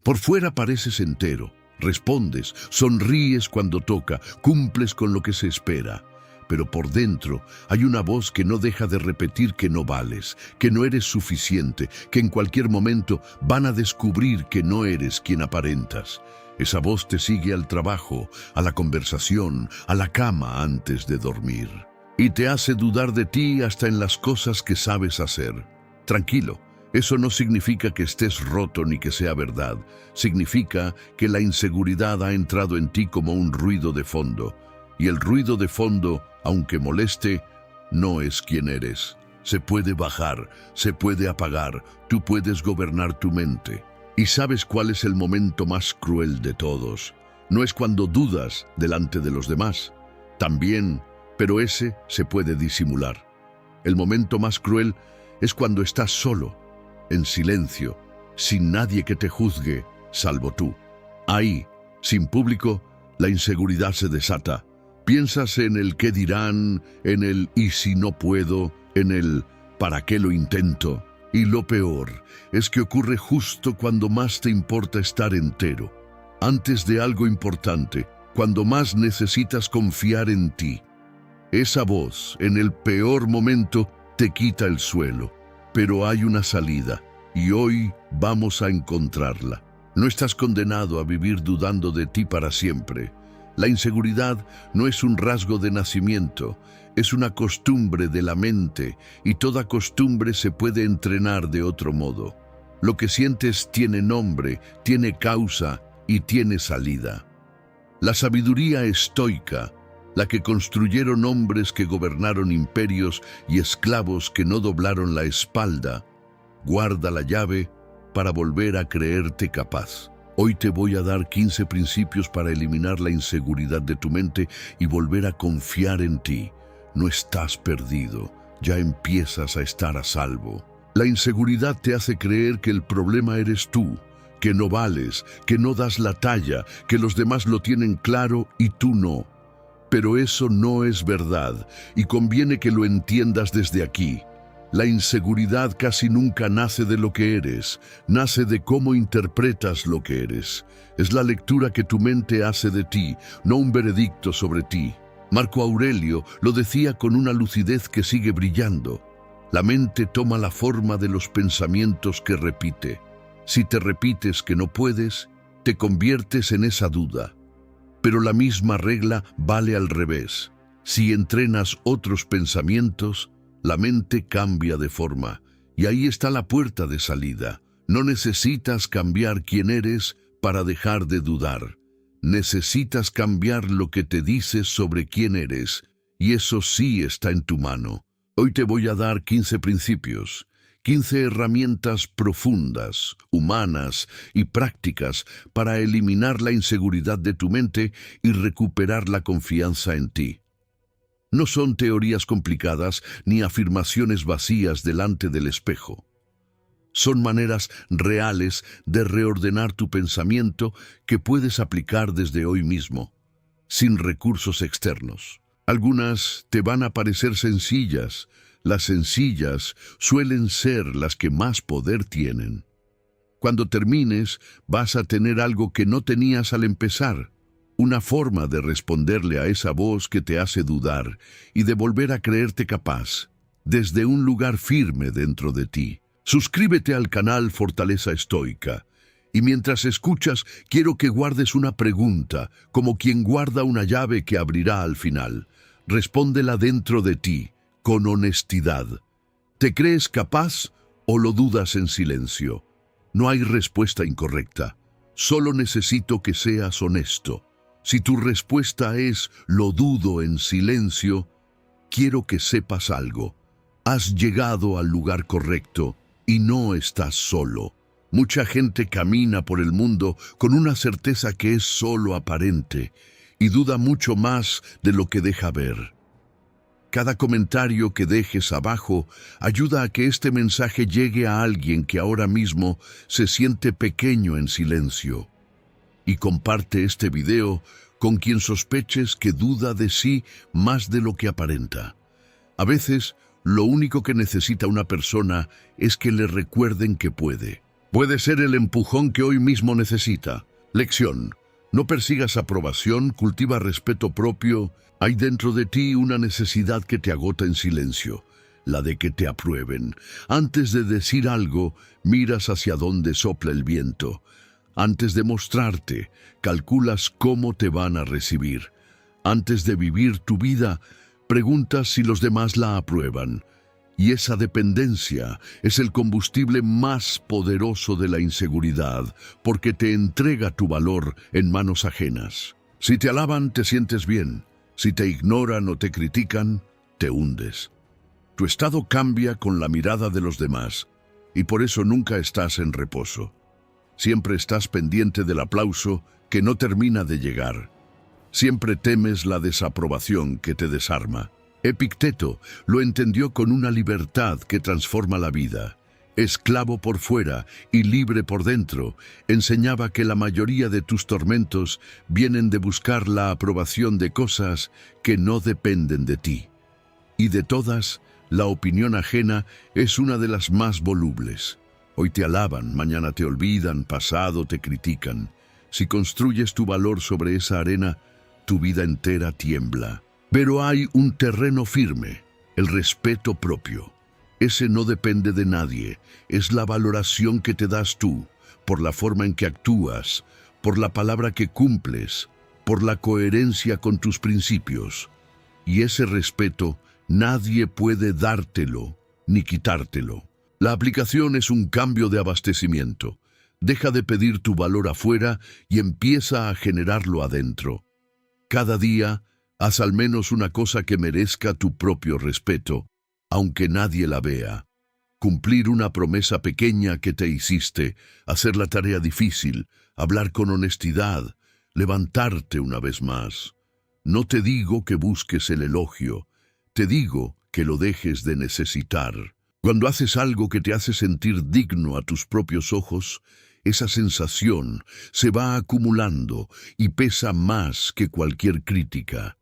Por fuera pareces entero, respondes, sonríes cuando toca, cumples con lo que se espera. Pero por dentro hay una voz que no deja de repetir que no vales, que no eres suficiente, que en cualquier momento van a descubrir que no eres quien aparentas. Esa voz te sigue al trabajo, a la conversación, a la cama antes de dormir. Y te hace dudar de ti hasta en las cosas que sabes hacer. Tranquilo, eso no significa que estés roto ni que sea verdad. Significa que la inseguridad ha entrado en ti como un ruido de fondo. Y el ruido de fondo, aunque moleste, no es quien eres. Se puede bajar, se puede apagar, tú puedes gobernar tu mente. ¿Y sabes cuál es el momento más cruel de todos? No es cuando dudas delante de los demás. También, pero ese se puede disimular. El momento más cruel es cuando estás solo, en silencio, sin nadie que te juzgue, salvo tú. Ahí, sin público, la inseguridad se desata. Piensas en el qué dirán, en el ¿y si no puedo?, en el ¿para qué lo intento? Y lo peor es que ocurre justo cuando más te importa estar entero, antes de algo importante, cuando más necesitas confiar en ti. Esa voz, en el peor momento, te quita el suelo, pero hay una salida, y hoy vamos a encontrarla. No estás condenado a vivir dudando de ti para siempre. La inseguridad no es un rasgo de nacimiento, es una costumbre de la mente, y toda costumbre se puede entrenar de otro modo. Lo que sientes tiene nombre, tiene causa y tiene salida. La sabiduría estoica, la que construyeron hombres que gobernaron imperios y esclavos que no doblaron la espalda, guarda la llave para volver a creerte capaz. Hoy te voy a dar 15 principios para eliminar la inseguridad de tu mente y volver a confiar en ti. No estás perdido, ya empiezas a estar a salvo. La inseguridad te hace creer que el problema eres tú, que no vales, que no das la talla, que los demás lo tienen claro y tú no. Pero eso no es verdad y conviene que lo entiendas desde aquí. La inseguridad casi nunca nace de lo que eres, nace de cómo interpretas lo que eres. Es la lectura que tu mente hace de ti, no un veredicto sobre ti. Marco Aurelio lo decía con una lucidez que sigue brillando. La mente toma la forma de los pensamientos que repite. Si te repites que no puedes, te conviertes en esa duda. Pero la misma regla vale al revés. Si entrenas otros pensamientos, la mente cambia de forma, y ahí está la puerta de salida. No necesitas cambiar quién eres para dejar de dudar. Necesitas cambiar lo que te dices sobre quién eres, y eso sí está en tu mano. Hoy te voy a dar 15 principios, 15 herramientas profundas, humanas y prácticas para eliminar la inseguridad de tu mente y recuperar la confianza en ti. No son teorías complicadas ni afirmaciones vacías delante del espejo. Son maneras reales de reordenar tu pensamiento que puedes aplicar desde hoy mismo, sin recursos externos. Algunas te van a parecer sencillas. Las sencillas suelen ser las que más poder tienen. Cuando termines, vas a tener algo que no tenías al empezar. Una forma de responderle a esa voz que te hace dudar y de volver a creerte capaz, desde un lugar firme dentro de ti. Suscríbete al canal Fortaleza Estoica, y mientras escuchas, quiero que guardes una pregunta, como quien guarda una llave que abrirá al final. Respóndela dentro de ti, con honestidad. ¿Te crees capaz o lo dudas en silencio? No hay respuesta incorrecta, solo necesito que seas honesto. Si tu respuesta es «lo dudo en silencio», quiero que sepas algo. Has llegado al lugar correcto y no estás solo. Mucha gente camina por el mundo con una certeza que es solo aparente y duda mucho más de lo que deja ver. Cada comentario que dejes abajo ayuda a que este mensaje llegue a alguien que ahora mismo se siente pequeño en silencio. Y comparte este video con quien sospeches que duda de sí más de lo que aparenta. A veces, lo único que necesita una persona es que le recuerden que puede. Puede ser el empujón que hoy mismo necesita. Lección. No persigas aprobación, cultiva respeto propio. Hay dentro de ti una necesidad que te agota en silencio, la de que te aprueben. Antes de decir algo, miras hacia dónde sopla el viento. Antes de mostrarte, calculas cómo te van a recibir. Antes de vivir tu vida, preguntas si los demás la aprueban. Y esa dependencia es el combustible más poderoso de la inseguridad, porque te entrega tu valor en manos ajenas. Si te alaban, te sientes bien. Si te ignoran o te critican, te hundes. Tu estado cambia con la mirada de los demás, y por eso nunca estás en reposo. Siempre estás pendiente del aplauso que no termina de llegar. Siempre temes la desaprobación que te desarma. Epicteto lo entendió con una libertad que transforma la vida. Esclavo por fuera y libre por dentro, enseñaba que la mayoría de tus tormentos vienen de buscar la aprobación de cosas que no dependen de ti. Y de todas, la opinión ajena es una de las más volubles. Hoy te alaban, mañana te olvidan, pasado te critican. Si construyes tu valor sobre esa arena, tu vida entera tiembla. Pero hay un terreno firme, el respeto propio. Ese no depende de nadie, es la valoración que te das tú, por la forma en que actúas, por la palabra que cumples, por la coherencia con tus principios. Y ese respeto nadie puede dártelo ni quitártelo. La aplicación es un cambio de abastecimiento. Deja de pedir tu valor afuera y empieza a generarlo adentro. Cada día, haz al menos una cosa que merezca tu propio respeto, aunque nadie la vea. Cumplir una promesa pequeña que te hiciste, hacer la tarea difícil, hablar con honestidad, levantarte una vez más. No te digo que busques el elogio, te digo que lo dejes de necesitar. Cuando haces algo que te hace sentir digno a tus propios ojos, esa sensación se va acumulando y pesa más que cualquier crítica.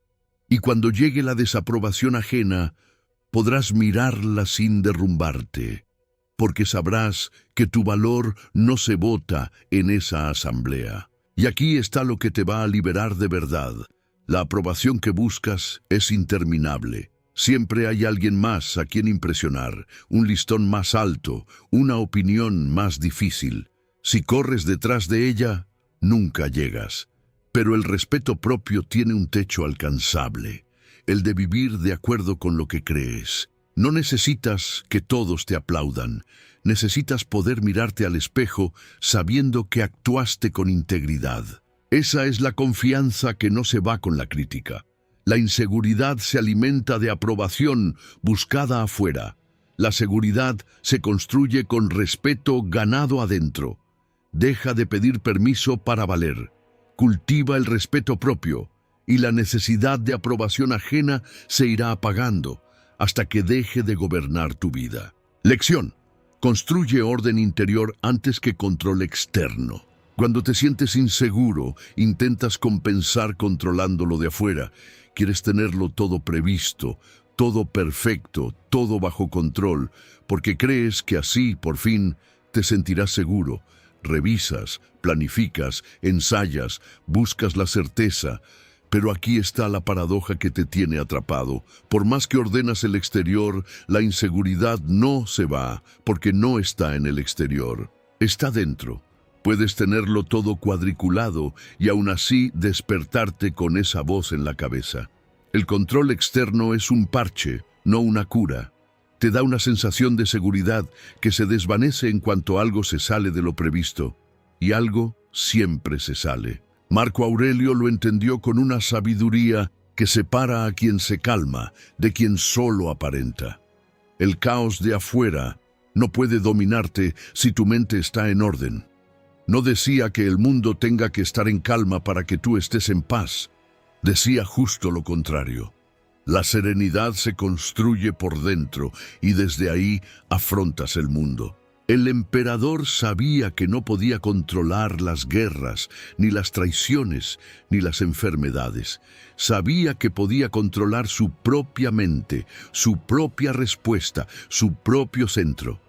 Y cuando llegue la desaprobación ajena, podrás mirarla sin derrumbarte, porque sabrás que tu valor no se vota en esa asamblea. Y aquí está lo que te va a liberar de verdad. La aprobación que buscas es interminable. Siempre hay alguien más a quien impresionar, un listón más alto, una opinión más difícil. Si corres detrás de ella, nunca llegas. Pero el respeto propio tiene un techo alcanzable, el de vivir de acuerdo con lo que crees. No necesitas que todos te aplaudan, necesitas poder mirarte al espejo sabiendo que actuaste con integridad. Esa es la confianza que no se va con la crítica. La inseguridad se alimenta de aprobación buscada afuera. La seguridad se construye con respeto ganado adentro. Deja de pedir permiso para valer. Cultiva el respeto propio y la necesidad de aprobación ajena se irá apagando hasta que deje de gobernar tu vida. Lección. Construye orden interior antes que control externo. Cuando te sientes inseguro, intentas compensar controlando lo de afuera. Quieres tenerlo todo previsto, todo perfecto, todo bajo control, porque crees que así, por fin, te sentirás seguro. Revisas, planificas, ensayas, buscas la certeza, pero aquí está la paradoja que te tiene atrapado. Por más que ordenas el exterior, la inseguridad no se va, porque no está en el exterior, está dentro. Puedes tenerlo todo cuadriculado y aún así despertarte con esa voz en la cabeza. El control externo es un parche, no una cura. Te da una sensación de seguridad que se desvanece en cuanto algo se sale de lo previsto. Y algo siempre se sale. Marco Aurelio lo entendió con una sabiduría que separa a quien se calma de quien solo aparenta. El caos de afuera no puede dominarte si tu mente está en orden. No decía que el mundo tenga que estar en calma para que tú estés en paz. Decía justo lo contrario. La serenidad se construye por dentro y desde ahí afrontas el mundo. El emperador sabía que no podía controlar las guerras, ni las traiciones, ni las enfermedades. Sabía que podía controlar su propia mente, su propia respuesta, su propio centro.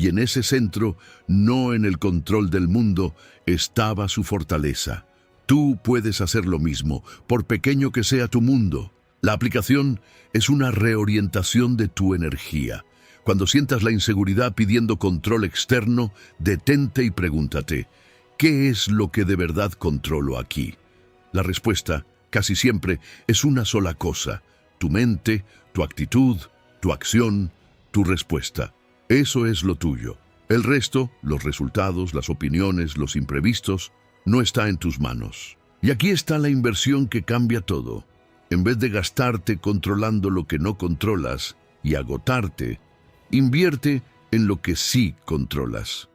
y en ese centro, no en el control del mundo, estaba su fortaleza. Tú puedes hacer lo mismo, por pequeño que sea tu mundo. La aplicación es una reorientación de tu energía. Cuando sientas la inseguridad pidiendo control externo, detente y pregúntate, ¿qué es lo que de verdad controlo aquí? La respuesta, casi siempre, es una sola cosa: tu mente, tu actitud, tu acción, tu respuesta. Eso es lo tuyo. El resto, los resultados, las opiniones, los imprevistos, no está en tus manos. Y aquí está la inversión que cambia todo. En vez de gastarte controlando lo que no controlas y agotarte, invierte en lo que sí controlas.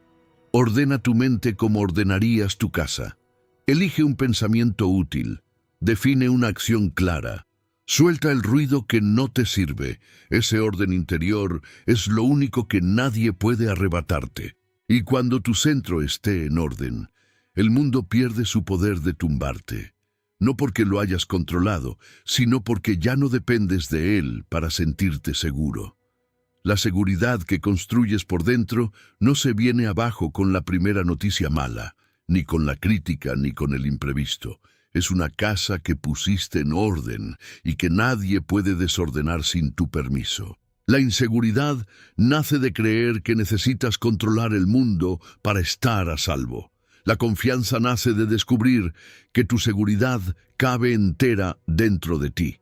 Ordena tu mente como ordenarías tu casa. Elige un pensamiento útil. Define una acción clara. Suelta el ruido que no te sirve. Ese orden interior es lo único que nadie puede arrebatarte. Y cuando tu centro esté en orden, el mundo pierde su poder de tumbarte. No porque lo hayas controlado, sino porque ya no dependes de él para sentirte seguro. La seguridad que construyes por dentro no se viene abajo con la primera noticia mala, ni con la crítica, ni con el imprevisto. Es una casa que pusiste en orden y que nadie puede desordenar sin tu permiso. La inseguridad nace de creer que necesitas controlar el mundo para estar a salvo. La confianza nace de descubrir que tu seguridad cabe entera dentro de ti.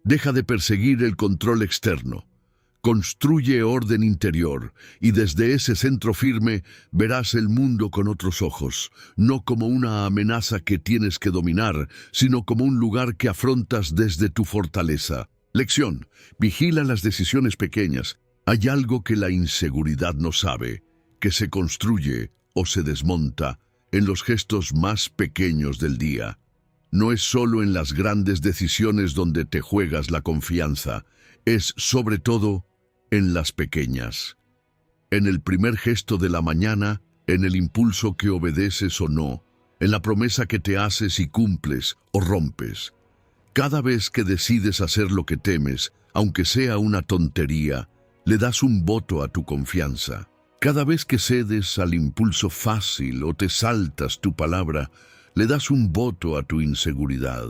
Deja de perseguir el control externo. Construye orden interior y desde ese centro firme verás el mundo con otros ojos, no como una amenaza que tienes que dominar, sino como un lugar que afrontas desde tu fortaleza. Lección: vigila las decisiones pequeñas. Hay algo que la inseguridad no sabe, que se construye o se desmonta en los gestos más pequeños del día. No es solo en las grandes decisiones donde te juegas la confianza, es sobre todo en las pequeñas. En el primer gesto de la mañana, en el impulso que obedeces o no, en la promesa que te haces y cumples o rompes. Cada vez que decides hacer lo que temes, aunque sea una tontería, le das un voto a tu confianza. Cada vez que cedes al impulso fácil o te saltas tu palabra, le das un voto a tu inseguridad.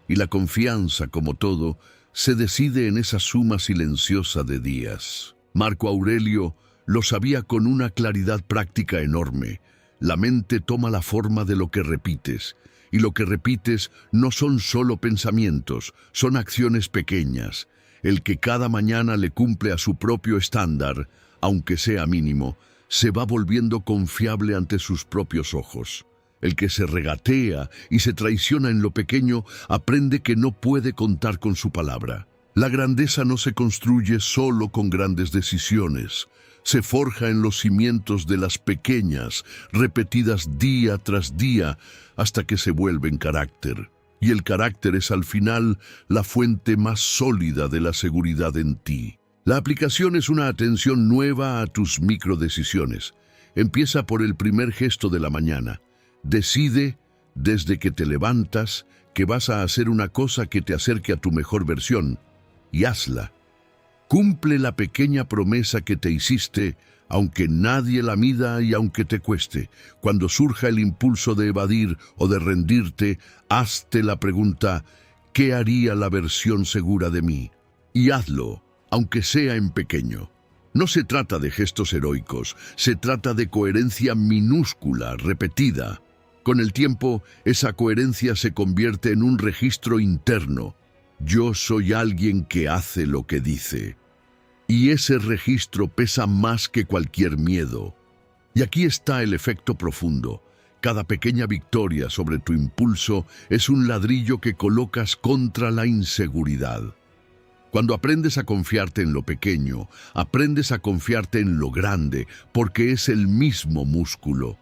Y la confianza, como todo, se decide en esa suma silenciosa de días. Marco Aurelio lo sabía con una claridad práctica enorme. La mente toma la forma de lo que repites, y lo que repites no son solo pensamientos, son acciones pequeñas. El que cada mañana le cumple a su propio estándar, aunque sea mínimo, se va volviendo confiable ante sus propios ojos. El que se regatea y se traiciona en lo pequeño aprende que no puede contar con su palabra. La grandeza no se construye solo con grandes decisiones. Se forja en los cimientos de las pequeñas, repetidas día tras día, hasta que se vuelven carácter. Y el carácter es al final la fuente más sólida de la seguridad en ti. La aplicación es una atención nueva a tus microdecisiones. Empieza por el primer gesto de la mañana. Decide, desde que te levantas, que vas a hacer una cosa que te acerque a tu mejor versión, y hazla. Cumple la pequeña promesa que te hiciste, aunque nadie la mida y aunque te cueste. Cuando surja el impulso de evadir o de rendirte, hazte la pregunta: ¿qué haría la versión segura de mí? Y hazlo, aunque sea en pequeño. No se trata de gestos heroicos, se trata de coherencia minúscula, repetida. Con el tiempo, esa coherencia se convierte en un registro interno. Yo soy alguien que hace lo que dice. Y ese registro pesa más que cualquier miedo. Y aquí está el efecto profundo. Cada pequeña victoria sobre tu impulso es un ladrillo que colocas contra la inseguridad. Cuando aprendes a confiarte en lo pequeño, aprendes a confiarte en lo grande, porque es el mismo músculo.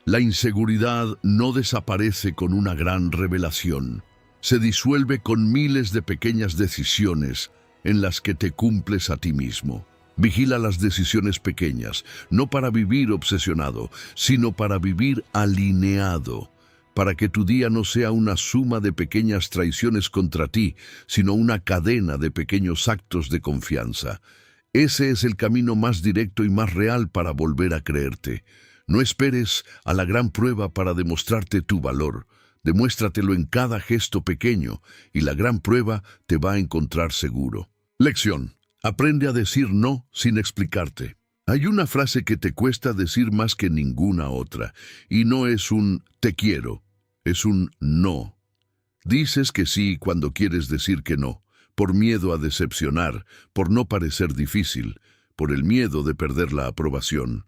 La inseguridad no desaparece con una gran revelación. Se disuelve con miles de pequeñas decisiones en las que te cumples a ti mismo. Vigila las decisiones pequeñas, no para vivir obsesionado, sino para vivir alineado, para que tu día no sea una suma de pequeñas traiciones contra ti, sino una cadena de pequeños actos de confianza. Ese es el camino más directo y más real para volver a creerte. No esperes a la gran prueba para demostrarte tu valor. Demuéstratelo en cada gesto pequeño y la gran prueba te va a encontrar seguro. Lección. Aprende a decir no sin explicarte. Hay una frase que te cuesta decir más que ninguna otra, y no es un te quiero, es un no. Dices que sí cuando quieres decir que no, por miedo a decepcionar, por no parecer difícil, por el miedo de perder la aprobación.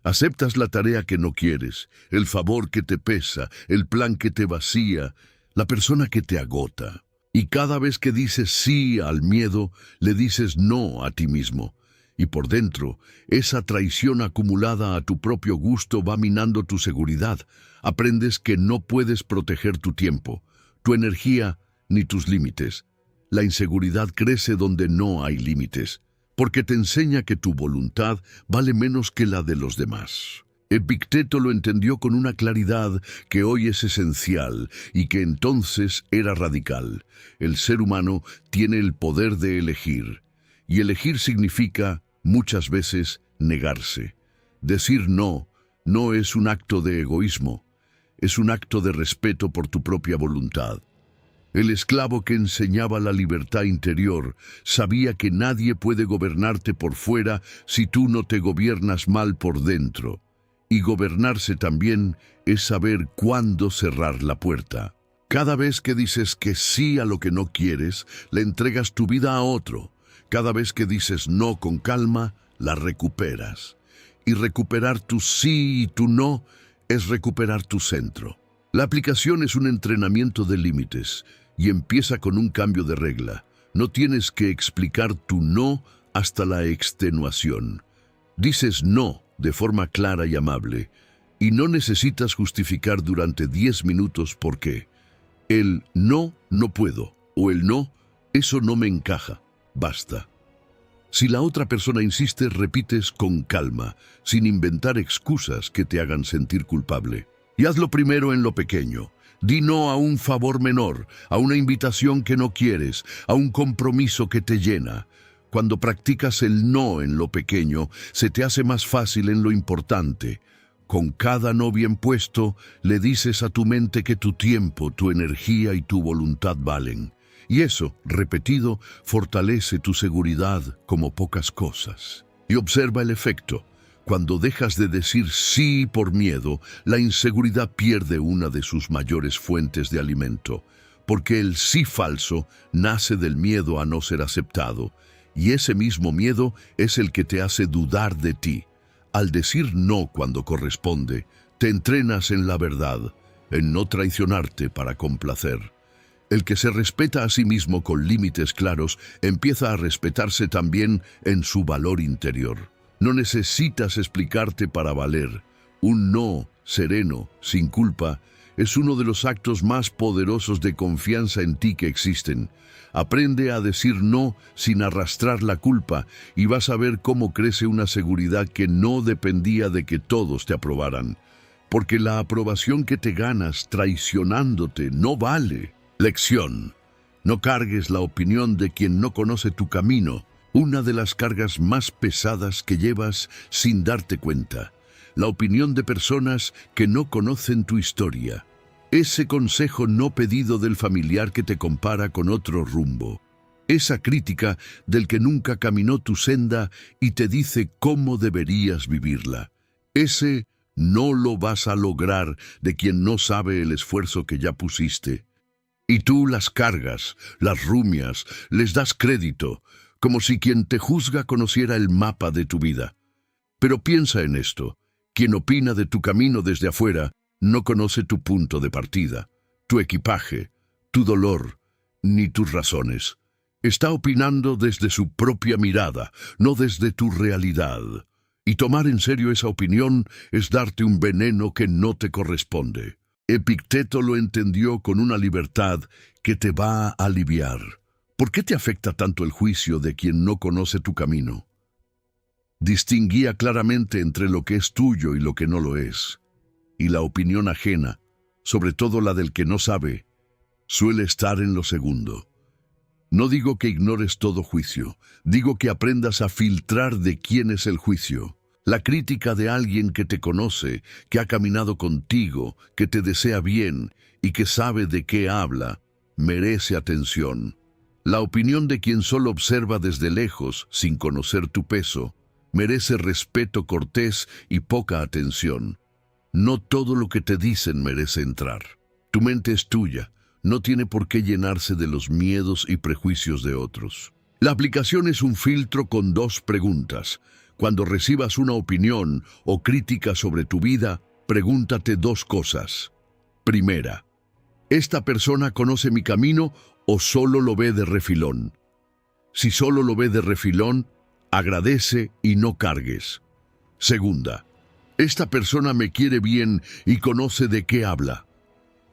Aceptas la tarea que no quieres, el favor que te pesa, el plan que te vacía, la persona que te agota. Y cada vez que dices sí al miedo, le dices no a ti mismo. Y por dentro, esa traición acumulada a tu propio gusto va minando tu seguridad. Aprendes que no puedes proteger tu tiempo, tu energía ni tus límites. La inseguridad crece donde no hay límites, porque te enseña que tu voluntad vale menos que la de los demás. Epicteto lo entendió con una claridad que hoy es esencial y que entonces era radical. El ser humano tiene el poder de elegir, y elegir significa, muchas veces, negarse. Decir no es un acto de egoísmo, es un acto de respeto por tu propia voluntad. El esclavo que enseñaba la libertad interior sabía que nadie puede gobernarte por fuera si tú no te gobiernas mal por dentro. Y gobernarse también es saber cuándo cerrar la puerta. Cada vez que dices que sí a lo que no quieres, le entregas tu vida a otro. Cada vez que dices no con calma, la recuperas. Y recuperar tu sí y tu no es recuperar tu centro. La aplicación es un entrenamiento de límites y empieza con un cambio de regla. No tienes que explicar tu no hasta la extenuación. Dices no de forma clara y amable, y no necesitas justificar durante 10 minutos por qué. El no puedo, o el no, eso no me encaja, basta. Si la otra persona insiste, repites con calma, sin inventar excusas que te hagan sentir culpable. Y hazlo primero en lo pequeño. Di no a un favor menor, a una invitación que no quieres, a un compromiso que te llena. Cuando practicas el no en lo pequeño, se te hace más fácil en lo importante. Con cada no bien puesto, le dices a tu mente que tu tiempo, tu energía y tu voluntad valen. Y eso, repetido, fortalece tu seguridad como pocas cosas. Y observa el efecto. Cuando dejas de decir sí por miedo, la inseguridad pierde una de sus mayores fuentes de alimento, porque el sí falso nace del miedo a no ser aceptado, y ese mismo miedo es el que te hace dudar de ti. Al decir no cuando corresponde, te entrenas en la verdad, en no traicionarte para complacer. El que se respeta a sí mismo con límites claros empieza a respetarse también en su valor interior. No necesitas explicarte para valer. Un no sereno, sin culpa, es uno de los actos más poderosos de confianza en ti que existen. Aprende a decir no sin arrastrar la culpa y vas a ver cómo crece una seguridad que no dependía de que todos te aprobaran. Porque la aprobación que te ganas traicionándote no vale. Lección. No cargues la opinión de quien no conoce tu camino. Una de las cargas más pesadas que llevas sin darte cuenta. La opinión de personas que no conocen tu historia. Ese consejo no pedido del familiar que te compara con otro rumbo. Esa crítica del que nunca caminó tu senda y te dice cómo deberías vivirla. Ese no lo vas a lograr de quien no sabe el esfuerzo que ya pusiste. Y tú las cargas, las rumias, les das crédito, como si quien te juzga conociera el mapa de tu vida. Pero piensa en esto. Quien opina de tu camino desde afuera no conoce tu punto de partida, tu equipaje, tu dolor, ni tus razones. Está opinando desde su propia mirada, no desde tu realidad. Y tomar en serio esa opinión es darte un veneno que no te corresponde. Epicteto lo entendió con una libertad que te va a aliviar. ¿Por qué te afecta tanto el juicio de quien no conoce tu camino? Distinguía claramente entre lo que es tuyo y lo que no lo es. Y la opinión ajena, sobre todo la del que no sabe, suele estar en lo segundo. No digo que ignores todo juicio, digo que aprendas a filtrar de quién es el juicio. La crítica de alguien que te conoce, que ha caminado contigo, que te desea bien y que sabe de qué habla, merece atención. La opinión de quien solo observa desde lejos, sin conocer tu peso, merece respeto cortés y poca atención. No todo lo que te dicen merece entrar. Tu mente es tuya, no tiene por qué llenarse de los miedos y prejuicios de otros. La aplicación es un filtro con 2 preguntas. Cuando recibas una opinión o crítica sobre tu vida, pregúntate 2 cosas. Primera, ¿esta persona conoce mi camino o solo lo ve de refilón? Si solo lo ve de refilón, agradece y no cargues. Segunda, ¿esta persona me quiere bien y conoce de qué habla?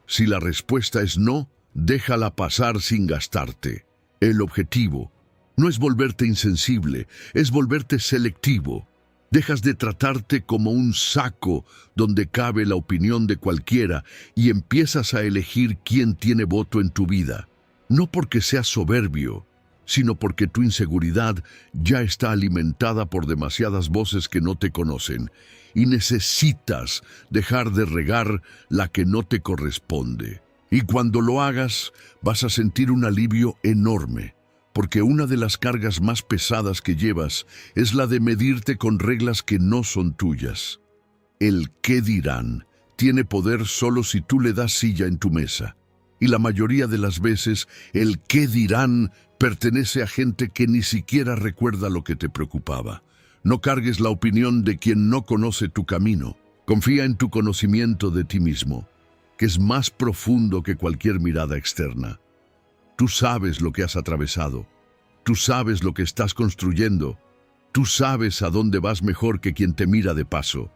Si la respuesta es no, déjala pasar sin gastarte. El objetivo no es volverte insensible, es volverte selectivo. Dejas de tratarte como un saco donde cabe la opinión de cualquiera y empiezas a elegir quién tiene voto en tu vida. No porque seas soberbio, sino porque tu inseguridad ya está alimentada por demasiadas voces que no te conocen y necesitas dejar de regar la que no te corresponde. Y cuando lo hagas, vas a sentir un alivio enorme, porque una de las cargas más pesadas que llevas es la de medirte con reglas que no son tuyas. El qué dirán tiene poder solo si tú le das silla en tu mesa. Y la mayoría de las veces, el qué dirán pertenece a gente que ni siquiera recuerda lo que te preocupaba. No cargues la opinión de quien no conoce tu camino. Confía en tu conocimiento de ti mismo, que es más profundo que cualquier mirada externa. Tú sabes lo que has atravesado. Tú sabes lo que estás construyendo. Tú sabes a dónde vas mejor que quien te mira de paso.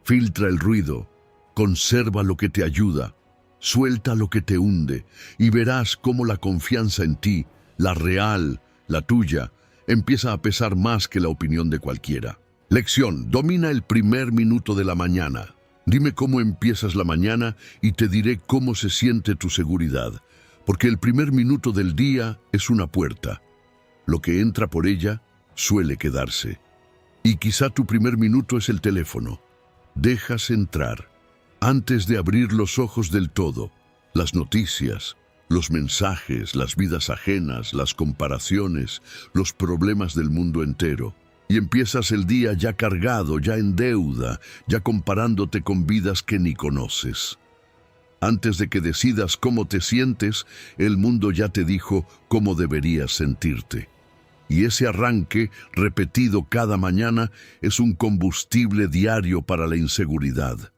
Filtra el ruido. Conserva lo que te ayuda. Suelta lo que te hunde y verás cómo la confianza en ti, la real, la tuya, empieza a pesar más que la opinión de cualquiera. Lección: domina el primer minuto de la mañana. Dime cómo empiezas la mañana y te diré cómo se siente tu seguridad. Porque el primer minuto del día es una puerta. Lo que entra por ella suele quedarse. Y quizá tu primer minuto es el teléfono. Dejas entrar, antes de abrir los ojos del todo, las noticias, los mensajes, las vidas ajenas, las comparaciones, los problemas del mundo entero. Y empiezas el día ya cargado, ya en deuda, ya comparándote con vidas que ni conoces. Antes de que decidas cómo te sientes, el mundo ya te dijo cómo deberías sentirte. Y ese arranque, repetido cada mañana, es un combustible diario para la inseguridad.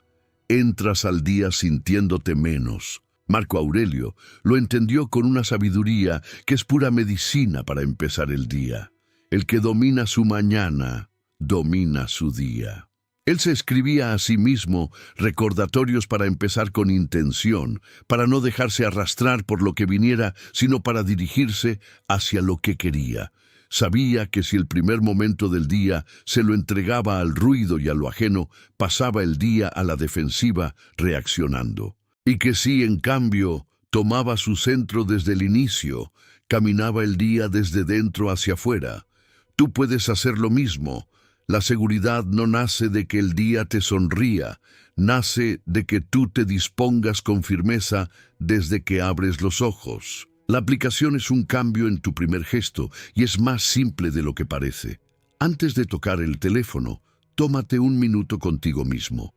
Entras al día sintiéndote menos. Marco Aurelio lo entendió con una sabiduría que es pura medicina para empezar el día. El que domina su mañana, domina su día. Él se escribía a sí mismo recordatorios para empezar con intención, para no dejarse arrastrar por lo que viniera, sino para dirigirse hacia lo que quería. Sabía que si el primer momento del día se lo entregaba al ruido y a lo ajeno, pasaba el día a la defensiva, reaccionando. Y que si, en cambio, tomaba su centro desde el inicio, caminaba el día desde dentro hacia afuera. Tú puedes hacer lo mismo. La seguridad no nace de que el día te sonría, nace de que tú te dispongas con firmeza desde que abres los ojos. La aplicación es un cambio en tu primer gesto y es más simple de lo que parece. Antes de tocar el teléfono, tómate un minuto contigo mismo.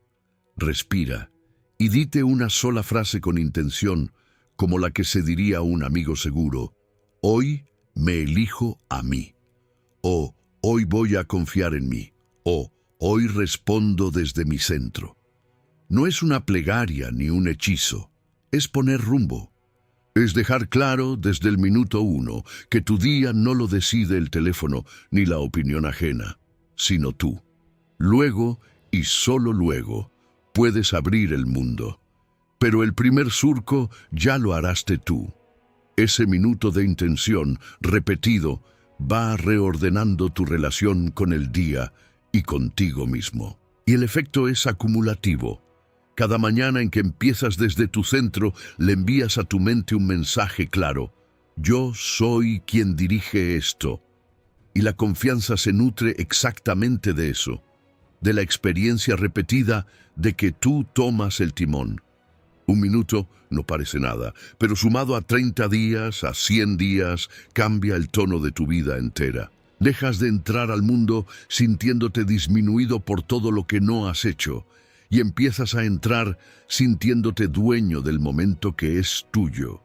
Respira y dite una sola frase con intención, como la que se diría a un amigo seguro. Hoy me elijo a mí. O hoy voy a confiar en mí. O hoy respondo desde mi centro. No es una plegaria ni un hechizo, es poner rumbo. Es dejar claro desde el minuto 1 que tu día no lo decide el teléfono ni la opinión ajena, sino tú. Luego, y solo luego, puedes abrir el mundo. Pero el primer surco ya lo harás tú. Ese minuto de intención, repetido, va reordenando tu relación con el día y contigo mismo. Y el efecto es acumulativo. Cada mañana en que empiezas desde tu centro, le envías a tu mente un mensaje claro. Yo soy quien dirige esto. Y la confianza se nutre exactamente de eso, de la experiencia repetida de que tú tomas el timón. Un minuto no parece nada, pero sumado a 30 días, a 100 días, cambia el tono de tu vida entera. Dejas de entrar al mundo sintiéndote disminuido por todo lo que no has hecho y empiezas a entrar sintiéndote dueño del momento que es tuyo.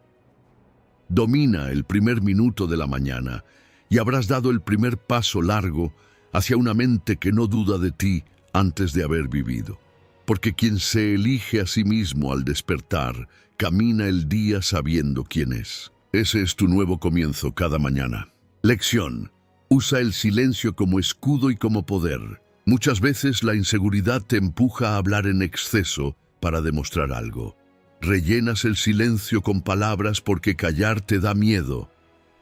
Domina el primer minuto de la mañana y habrás dado el primer paso largo hacia una mente que no duda de ti antes de haber vivido. Porque quien se elige a sí mismo al despertar, camina el día sabiendo quién es. Ese es tu nuevo comienzo cada mañana. Lección. Usa el silencio como escudo y como poder. Muchas veces la inseguridad te empuja a hablar en exceso para demostrar algo. Rellenas el silencio con palabras porque callar te da miedo.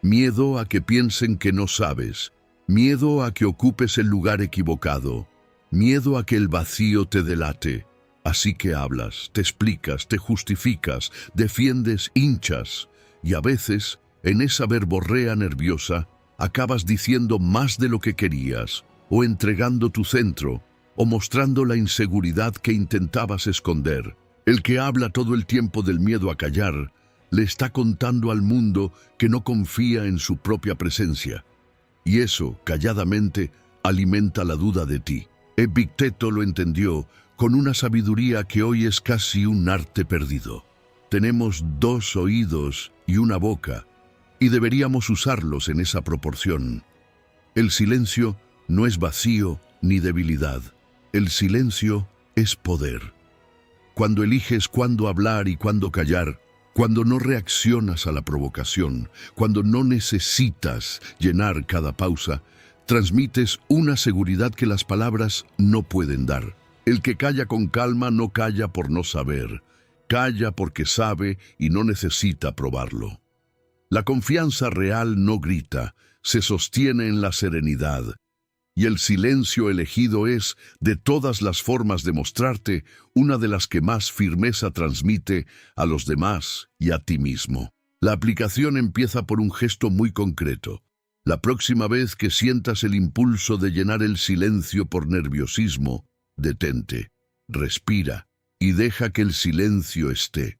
Miedo a que piensen que no sabes. Miedo a que ocupes el lugar equivocado. Miedo a que el vacío te delate. Así que hablas, te explicas, te justificas, defiendes, hinchas. Y a veces, en esa verborrea nerviosa, acabas diciendo más de lo que querías, o entregando tu centro, o mostrando la inseguridad que intentabas esconder. El que habla todo el tiempo del miedo a callar, le está contando al mundo que no confía en su propia presencia. Y eso, calladamente, alimenta la duda de ti. Epicteto lo entendió con una sabiduría que hoy es casi un arte perdido. Tenemos 2 oídos y una boca, y deberíamos usarlos en esa proporción. El silencio no es vacío ni debilidad. El silencio es poder. Cuando eliges cuándo hablar y cuándo callar, cuando no reaccionas a la provocación, cuando no necesitas llenar cada pausa, transmites una seguridad que las palabras no pueden dar. El que calla con calma no calla por no saber, calla porque sabe y no necesita probarlo. La confianza real no grita, se sostiene en la serenidad. Y el silencio elegido es, de todas las formas de mostrarte, una de las que más firmeza transmite a los demás y a ti mismo. La aplicación empieza por un gesto muy concreto. La próxima vez que sientas el impulso de llenar el silencio por nerviosismo, detente, respira y deja que el silencio esté.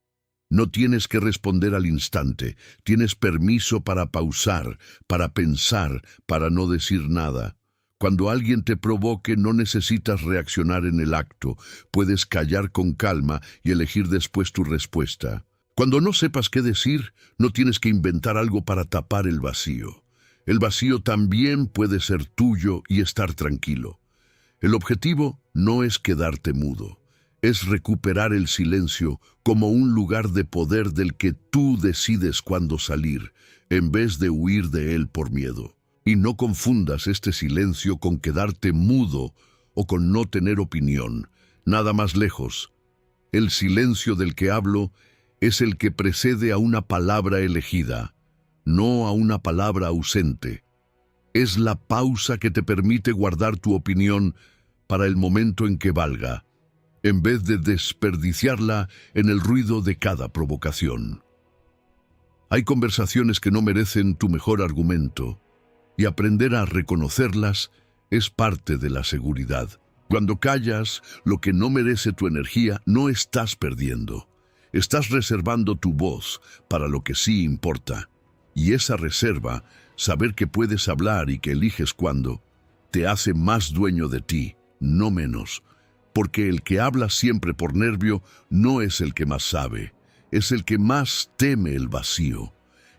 No tienes que responder al instante, tienes permiso para pausar, para pensar, para no decir nada. Cuando alguien te provoque, no necesitas reaccionar en el acto, puedes callar con calma y elegir después tu respuesta. Cuando no sepas qué decir, no tienes que inventar algo para tapar el vacío. El vacío también puede ser tuyo y estar tranquilo. El objetivo no es quedarte mudo, es recuperar el silencio como un lugar de poder del que tú decides cuándo salir, en vez de huir de él por miedo. Y no confundas este silencio con quedarte mudo o con no tener opinión. Nada más lejos. El silencio del que hablo es el que precede a una palabra elegida, no a una palabra ausente. Es la pausa que te permite guardar tu opinión para el momento en que valga, en vez de desperdiciarla en el ruido de cada provocación. Hay conversaciones que no merecen tu mejor argumento, y aprender a reconocerlas es parte de la seguridad. Cuando callas lo que no merece tu energía, no estás perdiendo. Estás reservando tu voz para lo que sí importa. Y esa reserva, saber que puedes hablar y que eliges cuándo, te hace más dueño de ti, no menos. Porque el que habla siempre por nervio no es el que más sabe, es el que más teme el vacío.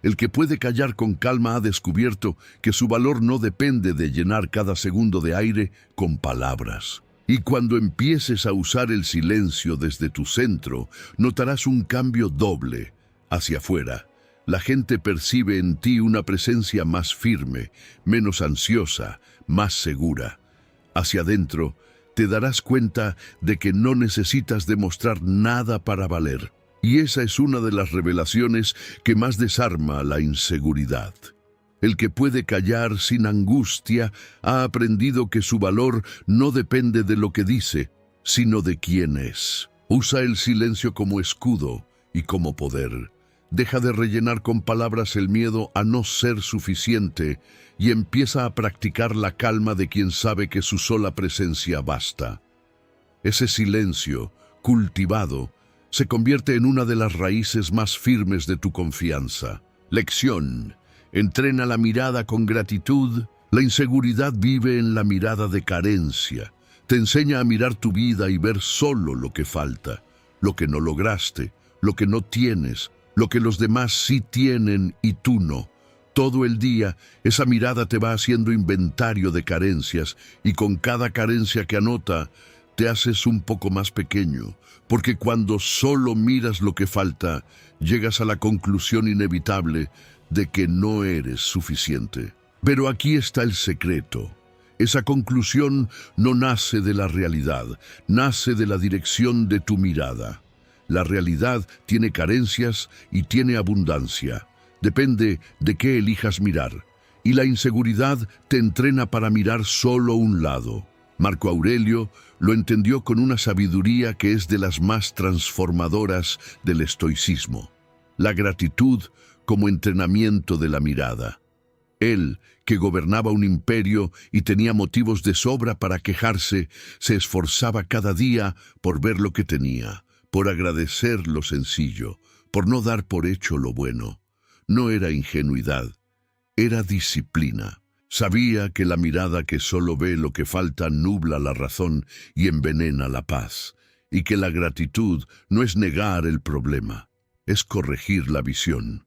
El que puede callar con calma ha descubierto que su valor no depende de llenar cada segundo de aire con palabras. Y cuando empieces a usar el silencio desde tu centro, notarás un cambio doble hacia afuera. La gente percibe en ti una presencia más firme, menos ansiosa, más segura. Hacia adentro, te darás cuenta de que no necesitas demostrar nada para valer. Y esa es una de las revelaciones que más desarma la inseguridad. El que puede callar sin angustia ha aprendido que su valor no depende de lo que dice, sino de quién es. Usa el silencio como escudo y como poder. Deja de rellenar con palabras el miedo a no ser suficiente y empieza a practicar la calma de quien sabe que su sola presencia basta. Ese silencio, cultivado, se convierte en una de las raíces más firmes de tu confianza. Lección: entrena la mirada con gratitud. La inseguridad vive en la mirada de carencia. Te enseña a mirar tu vida y ver solo lo que falta, lo que no lograste, lo que no tienes, lo que los demás sí tienen y tú no. Todo el día, esa mirada te va haciendo inventario de carencias y con cada carencia que anota, te haces un poco más pequeño, porque cuando solo miras lo que falta, llegas a la conclusión inevitable de que no eres suficiente. Pero aquí está el secreto. Esa conclusión no nace de la realidad, nace de la dirección de tu mirada. La realidad tiene carencias y tiene abundancia. Depende de qué elijas mirar. Y la inseguridad te entrena para mirar solo un lado. Marco Aurelio lo entendió con una sabiduría que es de las más transformadoras del estoicismo. La gratitud como entrenamiento de la mirada. Él, que gobernaba un imperio y tenía motivos de sobra para quejarse, se esforzaba cada día por ver lo que tenía, por agradecer lo sencillo, por no dar por hecho lo bueno. No era ingenuidad, era disciplina. Sabía que la mirada que solo ve lo que falta nubla la razón y envenena la paz, y que la gratitud no es negar el problema, es corregir la visión.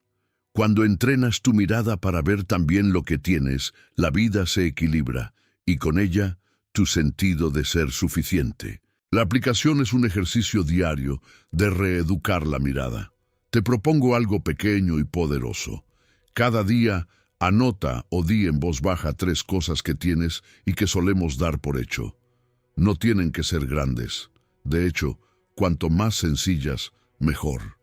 Cuando entrenas tu mirada para ver también lo que tienes, la vida se equilibra, y con ella, tu sentido de ser suficiente. La aplicación es un ejercicio diario de reeducar la mirada. Te propongo algo pequeño y poderoso. Cada día, anota o di en voz baja 3 cosas que tienes y que solemos dar por hecho. No tienen que ser grandes. De hecho, cuanto más sencillas, mejor.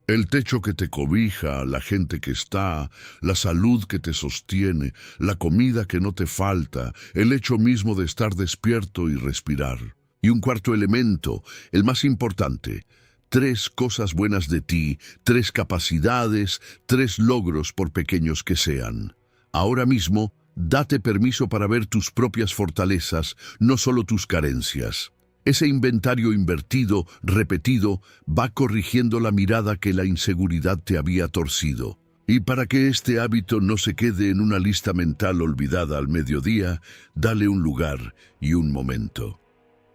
El techo que te cobija, la gente que está, la salud que te sostiene, la comida que no te falta, el hecho mismo de estar despierto y respirar. Y un cuarto elemento, el más importante: 3 cosas buenas de ti, 3 capacidades, 3 logros por pequeños que sean. Ahora mismo, date permiso para ver tus propias fortalezas, no solo tus carencias. Ese inventario invertido, repetido, va corrigiendo la mirada que la inseguridad te había torcido. Y para que este hábito no se quede en una lista mental olvidada al mediodía, dale un lugar y un momento.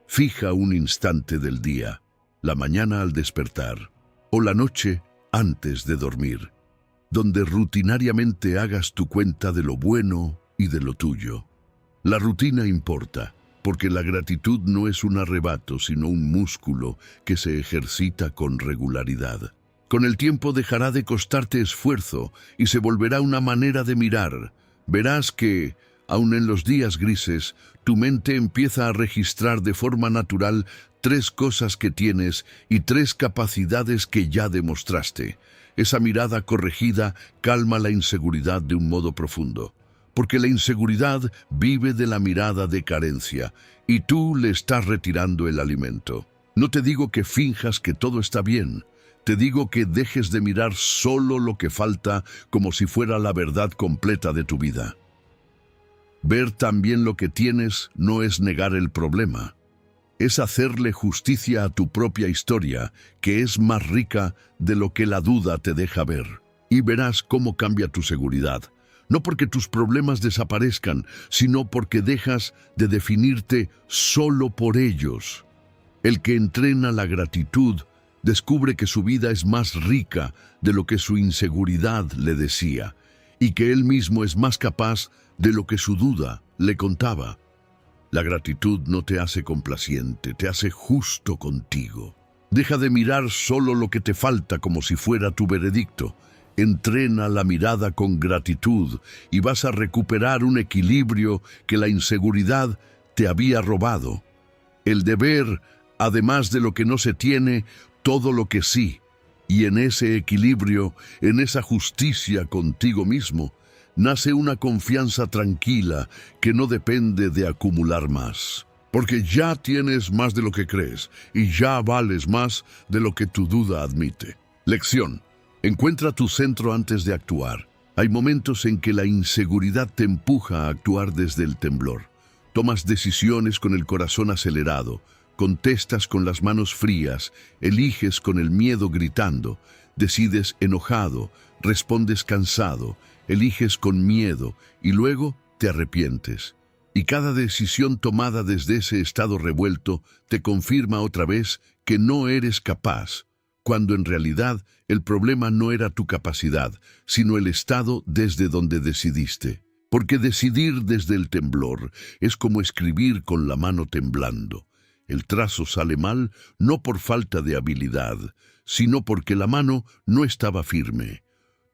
Fija un instante del día, la mañana al despertar, o la noche antes de dormir, donde rutinariamente hagas tu cuenta de lo bueno y de lo tuyo. La rutina importa, porque la gratitud no es un arrebato, sino un músculo que se ejercita con regularidad. Con el tiempo dejará de costarte esfuerzo y se volverá una manera de mirar. Verás que, aun en los días grises, tu mente empieza a registrar de forma natural 3 cosas que tienes y 3 capacidades que ya demostraste. Esa mirada corregida calma la inseguridad de un modo profundo. Porque la inseguridad vive de la mirada de carencia, y tú le estás retirando el alimento. No te digo que finjas que todo está bien, te digo que dejes de mirar solo lo que falta como si fuera la verdad completa de tu vida. Ver también lo que tienes no es negar el problema, es hacerle justicia a tu propia historia, que es más rica de lo que la duda te deja ver. Y verás cómo cambia tu seguridad. No porque tus problemas desaparezcan, sino porque dejas de definirte solo por ellos. El que entrena la gratitud descubre que su vida es más rica de lo que su inseguridad le decía, y que él mismo es más capaz de lo que su duda le contaba. La gratitud no te hace complaciente, te hace justo contigo. Deja de mirar solo lo que te falta como si fuera tu veredicto. Entrena la mirada con gratitud y vas a recuperar un equilibrio que la inseguridad te había robado. El de ver, además de lo que no se tiene, todo lo que sí. Y en ese equilibrio, en esa justicia contigo mismo, nace una confianza tranquila que no depende de acumular más. Porque ya tienes más de lo que crees y ya vales más de lo que tu duda admite. Lección: Encuentra tu centro antes de actuar. Hay momentos en que la inseguridad te empuja a actuar desde el temblor. Tomas decisiones con el corazón acelerado, contestas con las manos frías, eliges con el miedo gritando, decides enojado, respondes cansado, eliges con miedo y luego te arrepientes. Y cada decisión tomada desde ese estado revuelto te confirma otra vez que no eres capaz, cuando en realidad el problema no era tu capacidad, sino el estado desde donde decidiste. Porque decidir desde el temblor es como escribir con la mano temblando. El trazo sale mal no por falta de habilidad, sino porque la mano no estaba firme.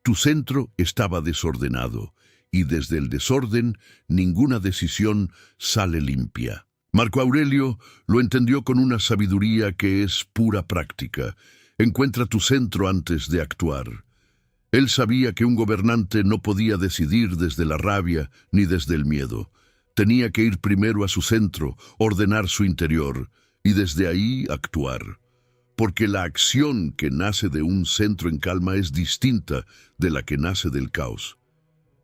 Tu centro estaba desordenado, y desde el desorden ninguna decisión sale limpia. Marco Aurelio lo entendió con una sabiduría que es pura práctica. Encuentra tu centro antes de actuar. Él sabía que un gobernante no podía decidir desde la rabia ni desde el miedo. Tenía que ir primero a su centro, ordenar su interior, y desde ahí actuar. Porque la acción que nace de un centro en calma es distinta de la que nace del caos.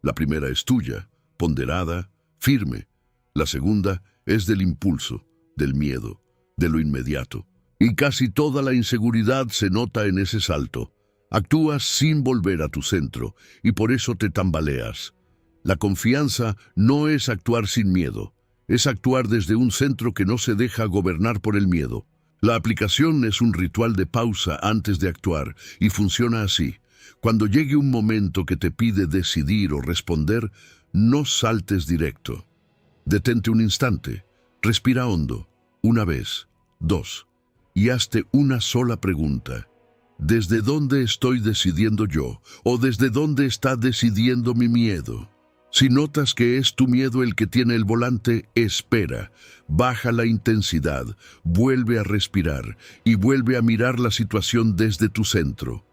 La primera es tuya, ponderada, firme. La segunda es del impulso, del miedo, de lo inmediato. Y casi toda la inseguridad se nota en ese salto. Actúas sin volver a tu centro, y por eso te tambaleas. La confianza no es actuar sin miedo, es actuar desde un centro que no se deja gobernar por el miedo. La aplicación es un ritual de pausa antes de actuar, y funciona así. Cuando llegue un momento que te pide decidir o responder, no saltes directo. Detente un instante, respira hondo, una vez, dos, y hazte una sola pregunta. ¿Desde dónde estoy decidiendo yo? ¿O desde dónde está decidiendo mi miedo? Si notas que es tu miedo el que tiene el volante, espera, baja la intensidad, vuelve a respirar y vuelve a mirar la situación desde tu centro.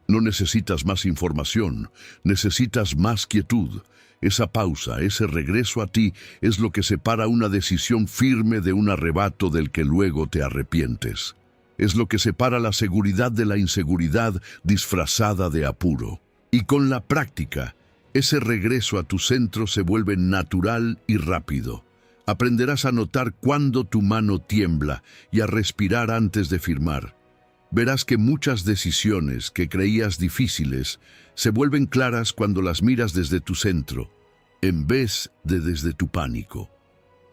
No necesitas más información, necesitas más quietud. Esa pausa, ese regreso a ti, es lo que separa una decisión firme de un arrebato del que luego te arrepientes. Es lo que separa la seguridad de la inseguridad disfrazada de apuro. Y con la práctica, ese regreso a tu centro se vuelve natural y rápido. Aprenderás a notar cuándo tu mano tiembla y a respirar antes de firmar. Verás que muchas decisiones que creías difíciles se vuelven claras cuando las miras desde tu centro, en vez de desde tu pánico.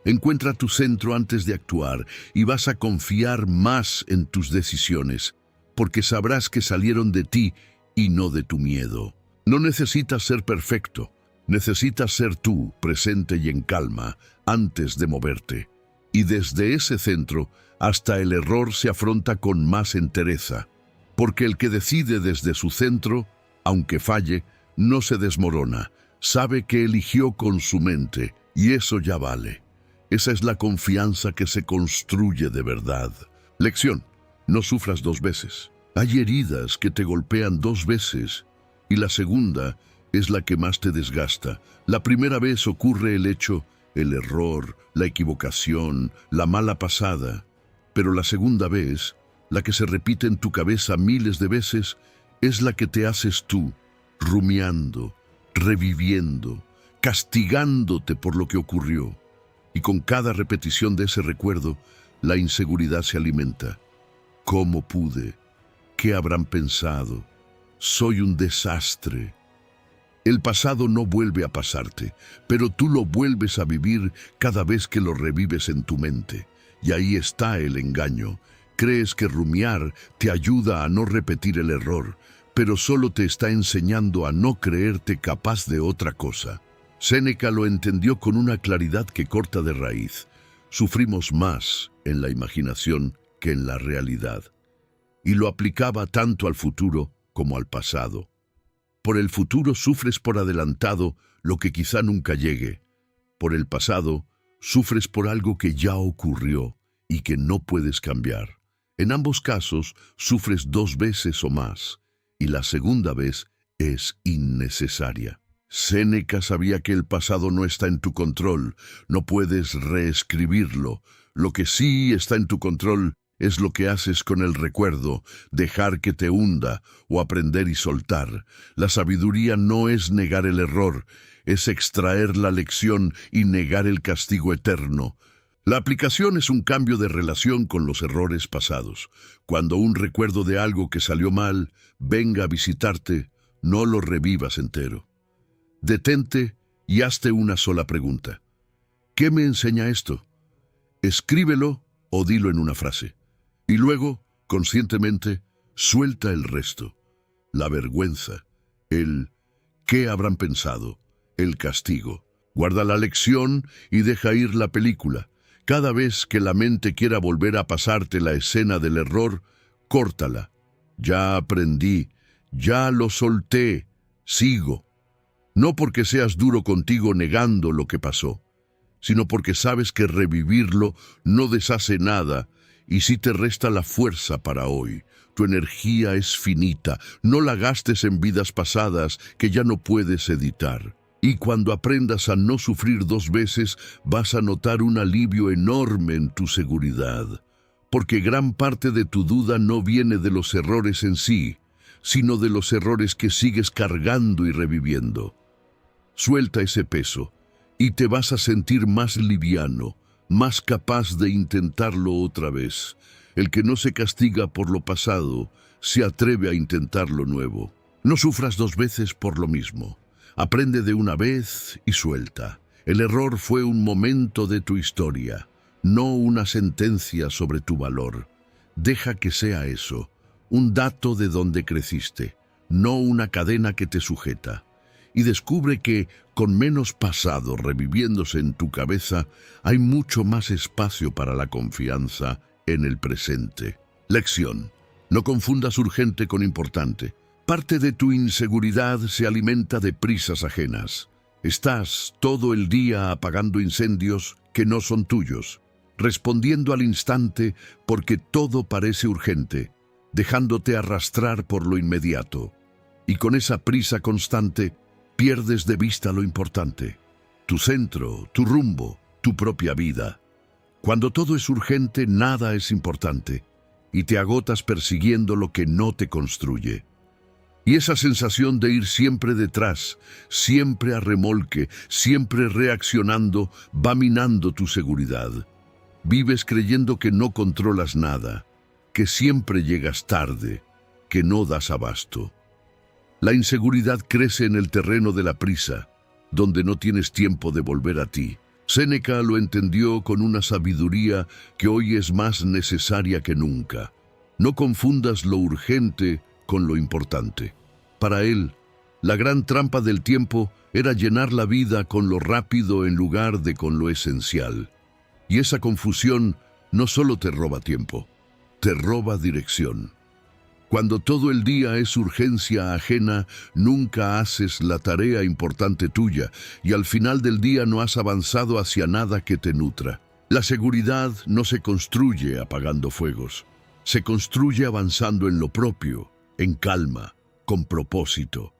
Encuentra tu centro antes de actuar y vas a confiar más en tus decisiones, porque sabrás que salieron de ti y no de tu miedo. No necesitas ser perfecto, necesitas ser tú, presente y en calma, antes de moverte. Y desde ese centro, hasta el error se afronta con más entereza, porque el que decide desde su centro, aunque falle, no se desmorona, sabe que eligió con su mente, y eso ya vale. Esa es la confianza que se construye de verdad. Lección: no sufras dos veces. Hay heridas que te golpean dos veces, y la segunda es la que más te desgasta. La primera vez ocurre el hecho, el error, la equivocación, la mala pasada. Pero la segunda vez, la que se repite en tu cabeza miles de veces, es la que te haces tú, rumiando, reviviendo, castigándote por lo que ocurrió. Y con cada repetición de ese recuerdo, la inseguridad se alimenta. ¿Cómo pude? ¿Qué habrán pensado? Soy un desastre. El pasado no vuelve a pasarte, pero tú lo vuelves a vivir cada vez que lo revives en tu mente. Y ahí está el engaño. Crees que rumiar te ayuda a no repetir el error, pero solo te está enseñando a no creerte capaz de otra cosa. Séneca lo entendió con una claridad que corta de raíz. Sufrimos más en la imaginación que en la realidad. Y lo aplicaba tanto al futuro como al pasado. Por el futuro sufres por adelantado lo que quizá nunca llegue. Por el pasado sufres por algo que ya ocurrió y que no puedes cambiar. En ambos casos sufres dos veces o más, y la segunda vez es innecesaria. Séneca sabía que el pasado no está en tu control, no puedes reescribirlo. Lo que sí está en tu control es lo que haces con el recuerdo, dejar que te hunda o aprender y soltar. La sabiduría no es negar el error, es extraer la lección y negar el castigo eterno. La aplicación es un cambio de relación con los errores pasados. Cuando un recuerdo de algo que salió mal venga a visitarte, no lo revivas entero. Detente y hazte una sola pregunta. ¿Qué me enseña esto? Escríbelo o dilo en una frase. Y luego, conscientemente, suelta el resto. La vergüenza, el ¿qué habrán pensado?, el castigo. Guarda la lección y deja ir la película. Cada vez que la mente quiera volver a pasarte la escena del error, córtala. Ya aprendí, ya lo solté, sigo. No porque seas duro contigo negando lo que pasó, sino porque sabes que revivirlo no deshace nada y sí te resta la fuerza para hoy. Tu energía es finita, no la gastes en vidas pasadas que ya no puedes editar. Y cuando aprendas a no sufrir dos veces, vas a notar un alivio enorme en tu seguridad. Porque gran parte de tu duda no viene de los errores en sí, sino de los errores que sigues cargando y reviviendo. Suelta ese peso y te vas a sentir más liviano, más capaz de intentarlo otra vez. El que no se castiga por lo pasado, se atreve a intentar lo nuevo. No sufras dos veces por lo mismo. Aprende de una vez y suelta. El error fue un momento de tu historia, no una sentencia sobre tu valor. Deja que sea eso, un dato de donde creciste, no una cadena que te sujeta. Y descubre que, con menos pasado reviviéndose en tu cabeza, hay mucho más espacio para la confianza en el presente. Lección: no confundas urgente con importante. Parte de tu inseguridad se alimenta de prisas ajenas. Estás todo el día apagando incendios que no son tuyos, respondiendo al instante porque todo parece urgente, dejándote arrastrar por lo inmediato. Y con esa prisa constante, pierdes de vista lo importante, tu centro, tu rumbo, tu propia vida. Cuando todo es urgente, nada es importante, y te agotas persiguiendo lo que no te construye. Y esa sensación de ir siempre detrás, siempre a remolque, siempre reaccionando, va minando tu seguridad. Vives creyendo que no controlas nada, que siempre llegas tarde, que no das abasto. La inseguridad crece en el terreno de la prisa, donde no tienes tiempo de volver a ti. Séneca lo entendió con una sabiduría que hoy es más necesaria que nunca. No confundas lo urgente con lo importante. Para él, la gran trampa del tiempo era llenar la vida con lo rápido en lugar de con lo esencial. Y esa confusión no solo te roba tiempo, te roba dirección. Cuando todo el día es urgencia ajena, nunca haces la tarea importante tuya y al final del día no has avanzado hacia nada que te nutra. La seguridad no se construye apagando fuegos, se construye avanzando en lo propio, en calma, con propósito.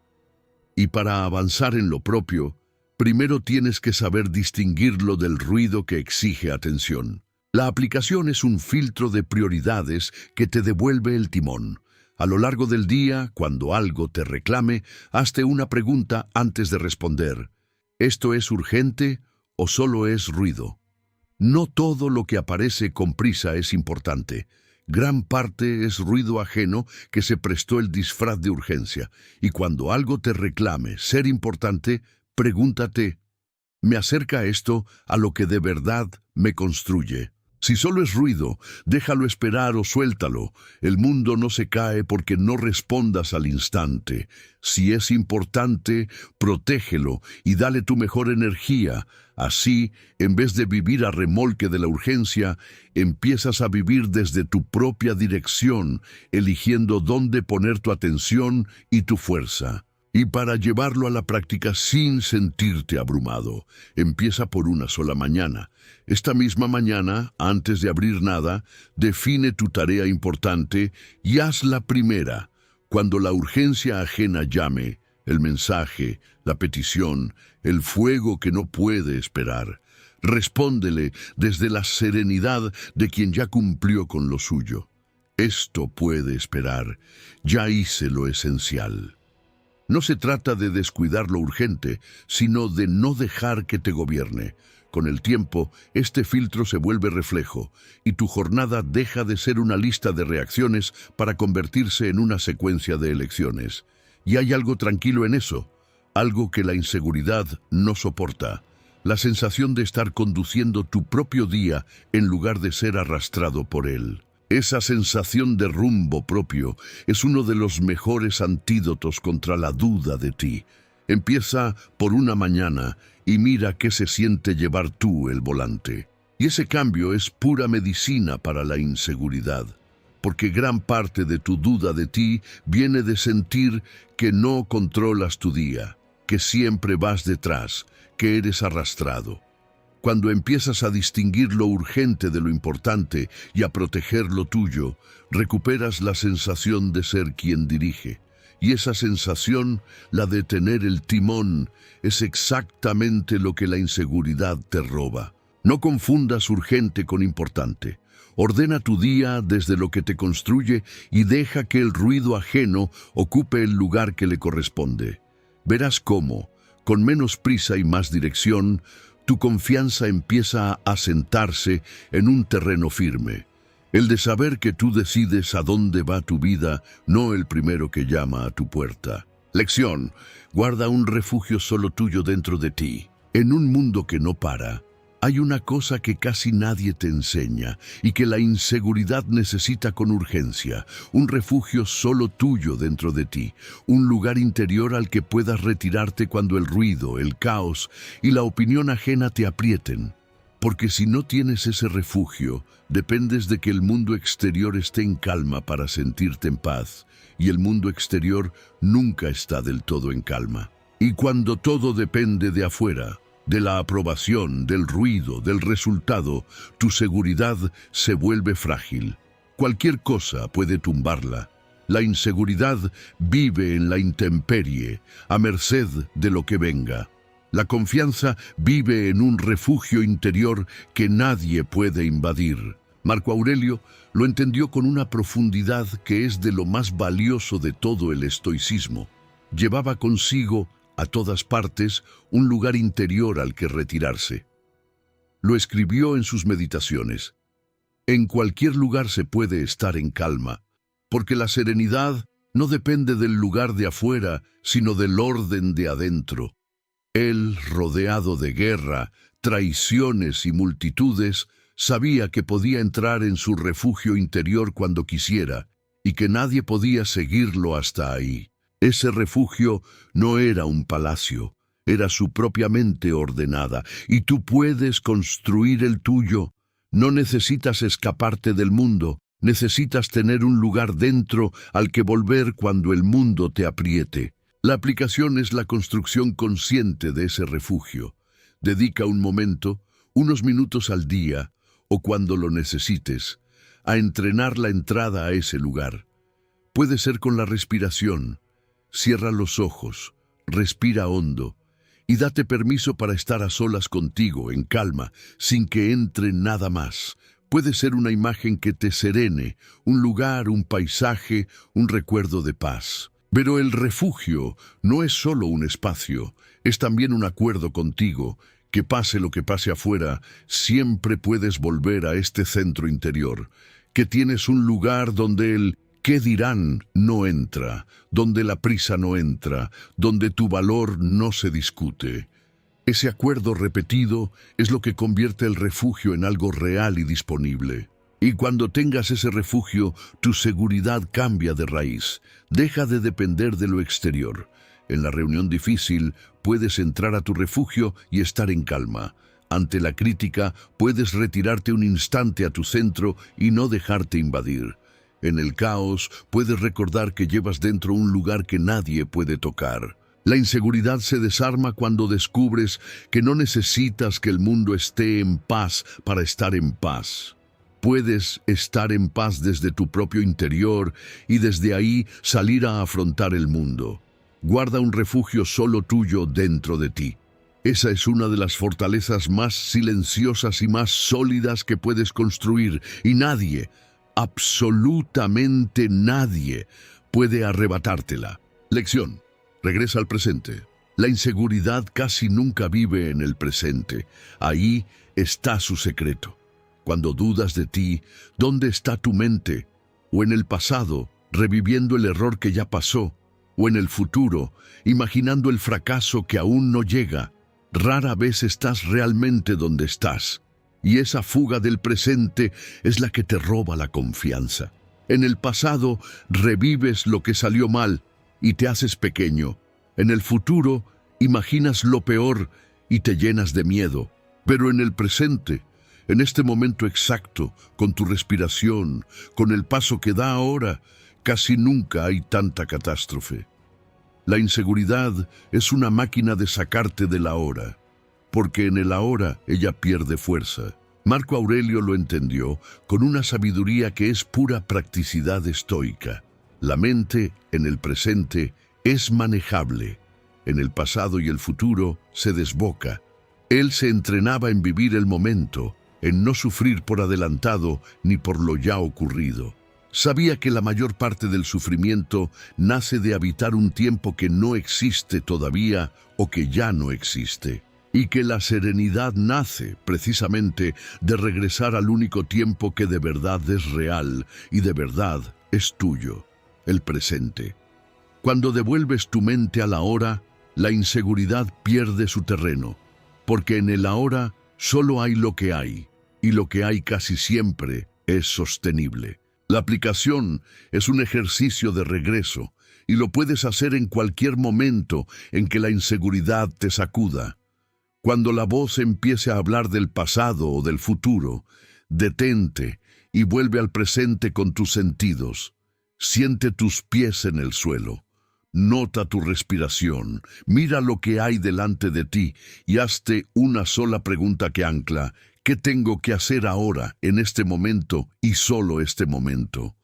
Y para avanzar en lo propio, primero tienes que saber distinguirlo del ruido que exige atención. La aplicación es un filtro de prioridades que te devuelve el timón. A lo largo del día, cuando algo te reclame, hazte una pregunta antes de responder. ¿Esto es urgente o solo es ruido? No todo lo que aparece con prisa es importante. Gran parte es ruido ajeno que se prestó el disfraz de urgencia. Y cuando algo te reclame ser importante, pregúntate, ¿me acerca esto a lo que de verdad me construye? Si solo es ruido, déjalo esperar o suéltalo. El mundo no se cae porque no respondas al instante. Si es importante, protégelo y dale tu mejor energía. Así, en vez de vivir a remolque de la urgencia, empiezas a vivir desde tu propia dirección, eligiendo dónde poner tu atención y tu fuerza. Y para llevarlo a la práctica sin sentirte abrumado, empieza por una sola mañana. Esta misma mañana, antes de abrir nada, define tu tarea importante y hazla primera. Cuando la urgencia ajena llame, el mensaje, la petición, el fuego que no puede esperar, Respóndele desde la serenidad de quien ya cumplió con lo suyo. Esto puede esperar. Ya hice lo esencial. No se trata de descuidar lo urgente, sino de no dejar que te gobierne. Con el tiempo, este filtro se vuelve reflejo y tu jornada deja de ser una lista de reacciones para convertirse en una secuencia de elecciones. Y hay algo tranquilo en eso, algo que la inseguridad no soporta. La sensación de estar conduciendo tu propio día en lugar de ser arrastrado por él. Esa sensación de rumbo propio es uno de los mejores antídotos contra la duda de ti. Empieza por una mañana y mira qué se siente llevar tú el volante. Y ese cambio es pura medicina para la inseguridad, porque gran parte de tu duda de ti viene de sentir que no controlas tu día, que siempre vas detrás, que eres arrastrado. Cuando empiezas a distinguir lo urgente de lo importante y a proteger lo tuyo, recuperas la sensación de ser quien dirige. Y esa sensación, la de tener el timón, es exactamente lo que la inseguridad te roba. No confundas urgente con importante. Ordena tu día desde lo que te construye y deja que el ruido ajeno ocupe el lugar que le corresponde. Verás cómo, con menos prisa y más dirección, tu confianza empieza a asentarse en un terreno firme. El de saber que tú decides a dónde va tu vida, no el primero que llama a tu puerta. Lección: guarda un refugio solo tuyo dentro de ti. En un mundo que no para, hay una cosa que casi nadie te enseña y que la inseguridad necesita con urgencia: un refugio solo tuyo dentro de ti, un lugar interior al que puedas retirarte cuando el ruido, el caos y la opinión ajena te aprieten. Porque si no tienes ese refugio, dependes de que el mundo exterior esté en calma para sentirte en paz, y el mundo exterior nunca está del todo en calma. Y cuando todo depende de afuera, de la aprobación, del ruido, del resultado, tu seguridad se vuelve frágil. Cualquier cosa puede tumbarla. La inseguridad vive en la intemperie, a merced de lo que venga. La confianza vive en un refugio interior que nadie puede invadir. Marco Aurelio lo entendió con una profundidad que es de lo más valioso de todo el estoicismo. Llevaba consigo a todas partes un lugar interior al que retirarse. Lo escribió en sus meditaciones. En cualquier lugar se puede estar en calma, porque la serenidad no depende del lugar de afuera, sino del orden de adentro. Él, rodeado de guerra, traiciones y multitudes, sabía que podía entrar en su refugio interior cuando quisiera y que nadie podía seguirlo hasta ahí. Ese refugio no era un palacio, era su propia mente ordenada, y tú puedes construir el tuyo. No necesitas escaparte del mundo, necesitas tener un lugar dentro al que volver cuando el mundo te apriete. La aplicación es la construcción consciente de ese refugio. Dedica un momento, unos minutos al día, o cuando lo necesites, a entrenar la entrada a ese lugar. Puede ser con la respiración. Cierra los ojos, respira hondo y date permiso para estar a solas contigo, en calma, sin que entre nada más. Puede ser una imagen que te serene, un lugar, un paisaje, un recuerdo de paz. Pero el refugio no es solo un espacio, es también un acuerdo contigo. Que pase lo que pase afuera, siempre puedes volver a este centro interior, que tienes un lugar donde el ¿qué dirán? No entra, donde la prisa no entra, donde tu valor no se discute. Ese acuerdo repetido es lo que convierte el refugio en algo real y disponible. Y cuando tengas ese refugio, tu seguridad cambia de raíz, deja de depender de lo exterior. En la reunión difícil, puedes entrar a tu refugio y estar en calma. Ante la crítica, puedes retirarte un instante a tu centro y no dejarte invadir. En el caos, puedes recordar que llevas dentro un lugar que nadie puede tocar. La inseguridad se desarma cuando descubres que no necesitas que el mundo esté en paz para estar en paz. Puedes estar en paz desde tu propio interior y desde ahí salir a afrontar el mundo. Guarda un refugio solo tuyo dentro de ti. Esa es una de las fortalezas más silenciosas y más sólidas que puedes construir, y nadie, absolutamente nadie, puede arrebatártela. Lección: regresa al presente. La inseguridad casi nunca vive en el presente. Ahí está su secreto. Cuando dudas de ti, ¿dónde está tu mente? O en el pasado, reviviendo el error que ya pasó, o en el futuro, imaginando el fracaso que aún no llega. Rara vez estás realmente donde estás, y esa fuga del presente es la que te roba la confianza. En el pasado revives lo que salió mal y te haces pequeño. En el futuro imaginas lo peor y te llenas de miedo. Pero en el presente, en este momento exacto, con tu respiración, con el paso que da ahora, casi nunca hay tanta catástrofe. La inseguridad es una máquina de sacarte del ahora, porque en el ahora ella pierde fuerza. Marco Aurelio lo entendió con una sabiduría que es pura practicidad estoica. La mente, en el presente, es manejable. En el pasado y el futuro se desboca. Él se entrenaba en vivir el momento, en no sufrir por adelantado ni por lo ya ocurrido. Sabía que la mayor parte del sufrimiento nace de habitar un tiempo que no existe todavía o que ya no existe, y que la serenidad nace precisamente de regresar al único tiempo que de verdad es real y de verdad es tuyo, el presente. Cuando devuelves tu mente al ahora, la inseguridad pierde su terreno, porque en el ahora solo hay lo que hay, y lo que hay casi siempre es sostenible. La aplicación es un ejercicio de regreso, y lo puedes hacer en cualquier momento en que la inseguridad te sacuda. Cuando la voz empiece a hablar del pasado o del futuro, detente y vuelve al presente con tus sentidos. Siente tus pies en el suelo. Nota tu respiración. Mira lo que hay delante de ti y hazte una sola pregunta que ancla: ¿qué tengo que hacer ahora, en este momento y solo este momento?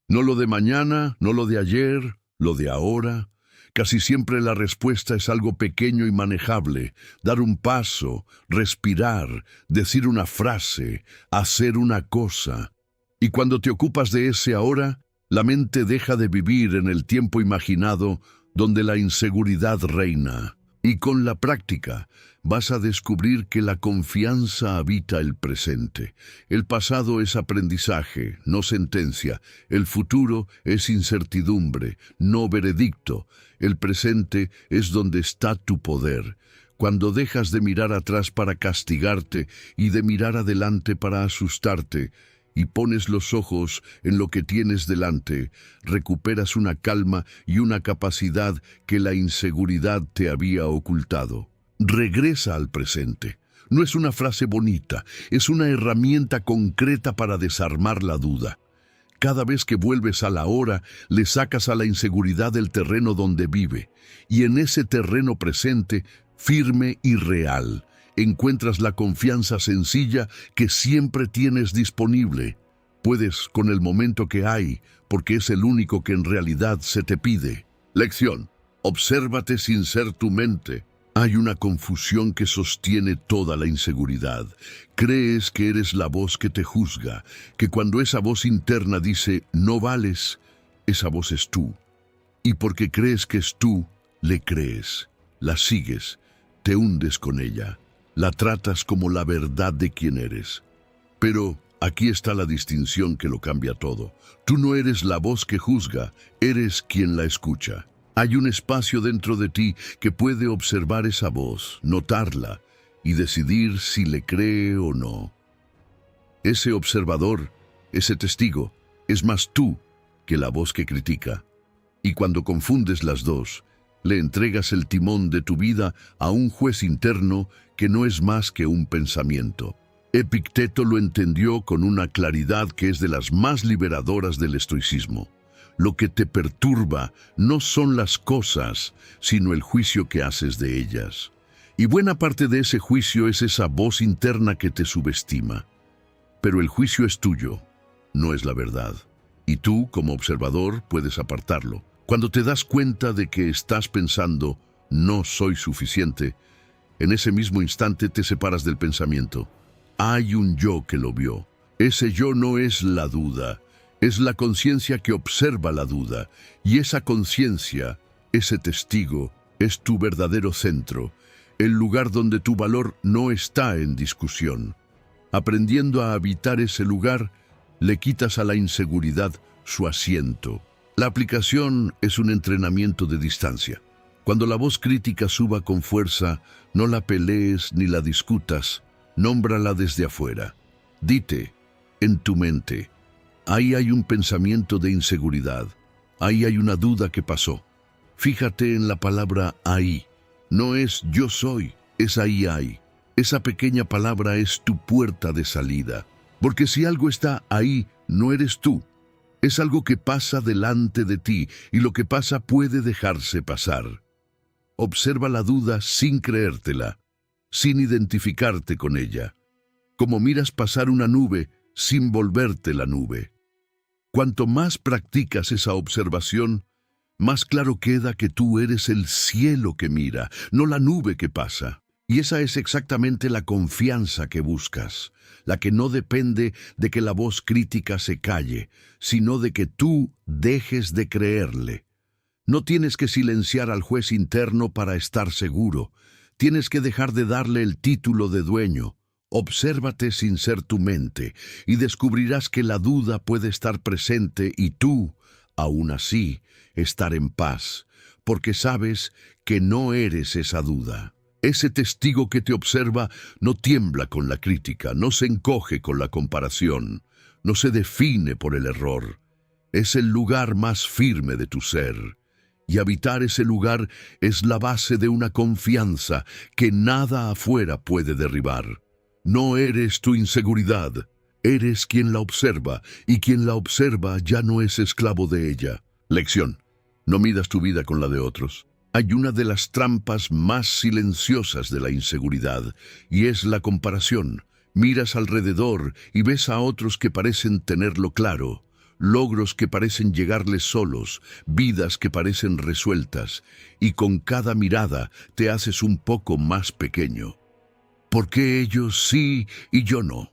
No lo de mañana, no lo de ayer, lo de ahora. Casi siempre la respuesta es algo pequeño y manejable: dar un paso, respirar, decir una frase, hacer una cosa. Y cuando te ocupas de ese ahora, la mente deja de vivir en el tiempo imaginado donde la inseguridad reina. Y con la práctica vas a descubrir que la confianza habita el presente. El pasado es aprendizaje, no sentencia. El futuro es incertidumbre, no veredicto. El presente es donde está tu poder. Cuando dejas de mirar atrás para castigarte y de mirar adelante para asustarte, y pones los ojos en lo que tienes delante, recuperas una calma y una capacidad que la inseguridad te había ocultado. Regresa al presente. No es una frase bonita, es una herramienta concreta para desarmar la duda. Cada vez que vuelves a la hora, le sacas a la inseguridad del terreno donde vive, y en ese terreno presente, firme y real, encuentras la confianza sencilla que siempre tienes disponible. Puedes con el momento que hay, porque es el único que en realidad se te pide. Lección: obsérvate sin ser tu mente. Hay una confusión que sostiene toda la inseguridad. Crees que eres la voz que te juzga, que cuando esa voz interna dice «no vales», esa voz es tú. Y porque crees que es tú, le crees, la sigues, te hundes con ella. La tratas como la verdad de quien eres. Pero aquí está la distinción que lo cambia todo. Tú no eres la voz que juzga, eres quien la escucha. Hay un espacio dentro de ti que puede observar esa voz, notarla y decidir si le cree o no. Ese observador, ese testigo, es más tú que la voz que critica. Y cuando confundes las dos, le entregas el timón de tu vida a un juez interno que no es más que un pensamiento. Epicteto lo entendió con una claridad que es de las más liberadoras del estoicismo. Lo que te perturba no son las cosas, sino el juicio que haces de ellas. Y buena parte de ese juicio es esa voz interna que te subestima. Pero el juicio es tuyo, no es la verdad. Y tú, como observador, puedes apartarlo. Cuando te das cuenta de que estás pensando «no soy suficiente», En ese mismo instante te separas del pensamiento. Hay un yo que lo vio. Ese yo no es la duda, es la conciencia que observa la duda. Y esa conciencia, ese testigo, es tu verdadero centro, el lugar donde tu valor no está en discusión. Aprendiendo a habitar ese lugar, le quitas a la inseguridad su asiento. La aplicación es un entrenamiento de distancia. Cuando la voz crítica suba con fuerza, no la pelees ni la discutas, nómbrala desde afuera. Dite, en tu mente, ahí hay un pensamiento de inseguridad, ahí hay una duda que pasó. Fíjate en la palabra ahí. No es yo soy, es ahí hay. Esa pequeña palabra es tu puerta de salida. Porque si algo está ahí, no eres tú. Es algo que pasa delante de ti y lo que pasa puede dejarse pasar. Observa la duda sin creértela, sin identificarte con ella. Como miras pasar una nube sin volverte la nube. Cuanto más practicas esa observación, más claro queda que tú eres el cielo que mira, no la nube que pasa. Y esa es exactamente la confianza que buscas, la que no depende de que la voz crítica se calle, sino de que tú dejes de creerle. No tienes que silenciar al juez interno para estar seguro. Tienes que dejar de darle el título de dueño. Obsérvate sin ser tu mente y descubrirás que la duda puede estar presente y tú, aún así, estar en paz, porque sabes que no eres esa duda. Ese testigo que te observa no tiembla con la crítica, no se encoge con la comparación, no se define por el error. Es el lugar más firme de tu ser. Y habitar ese lugar es la base de una confianza que nada afuera puede derribar. No eres tu inseguridad, eres quien la observa, y quien la observa ya no es esclavo de ella. Lección: no midas tu vida con la de otros. Hay una de las trampas más silenciosas de la inseguridad, y es la comparación. Miras alrededor y ves a otros que parecen tenerlo claro, logros que parecen llegarles solos, vidas que parecen resueltas, y con cada mirada te haces un poco más pequeño. ¿Por qué ellos sí y yo no?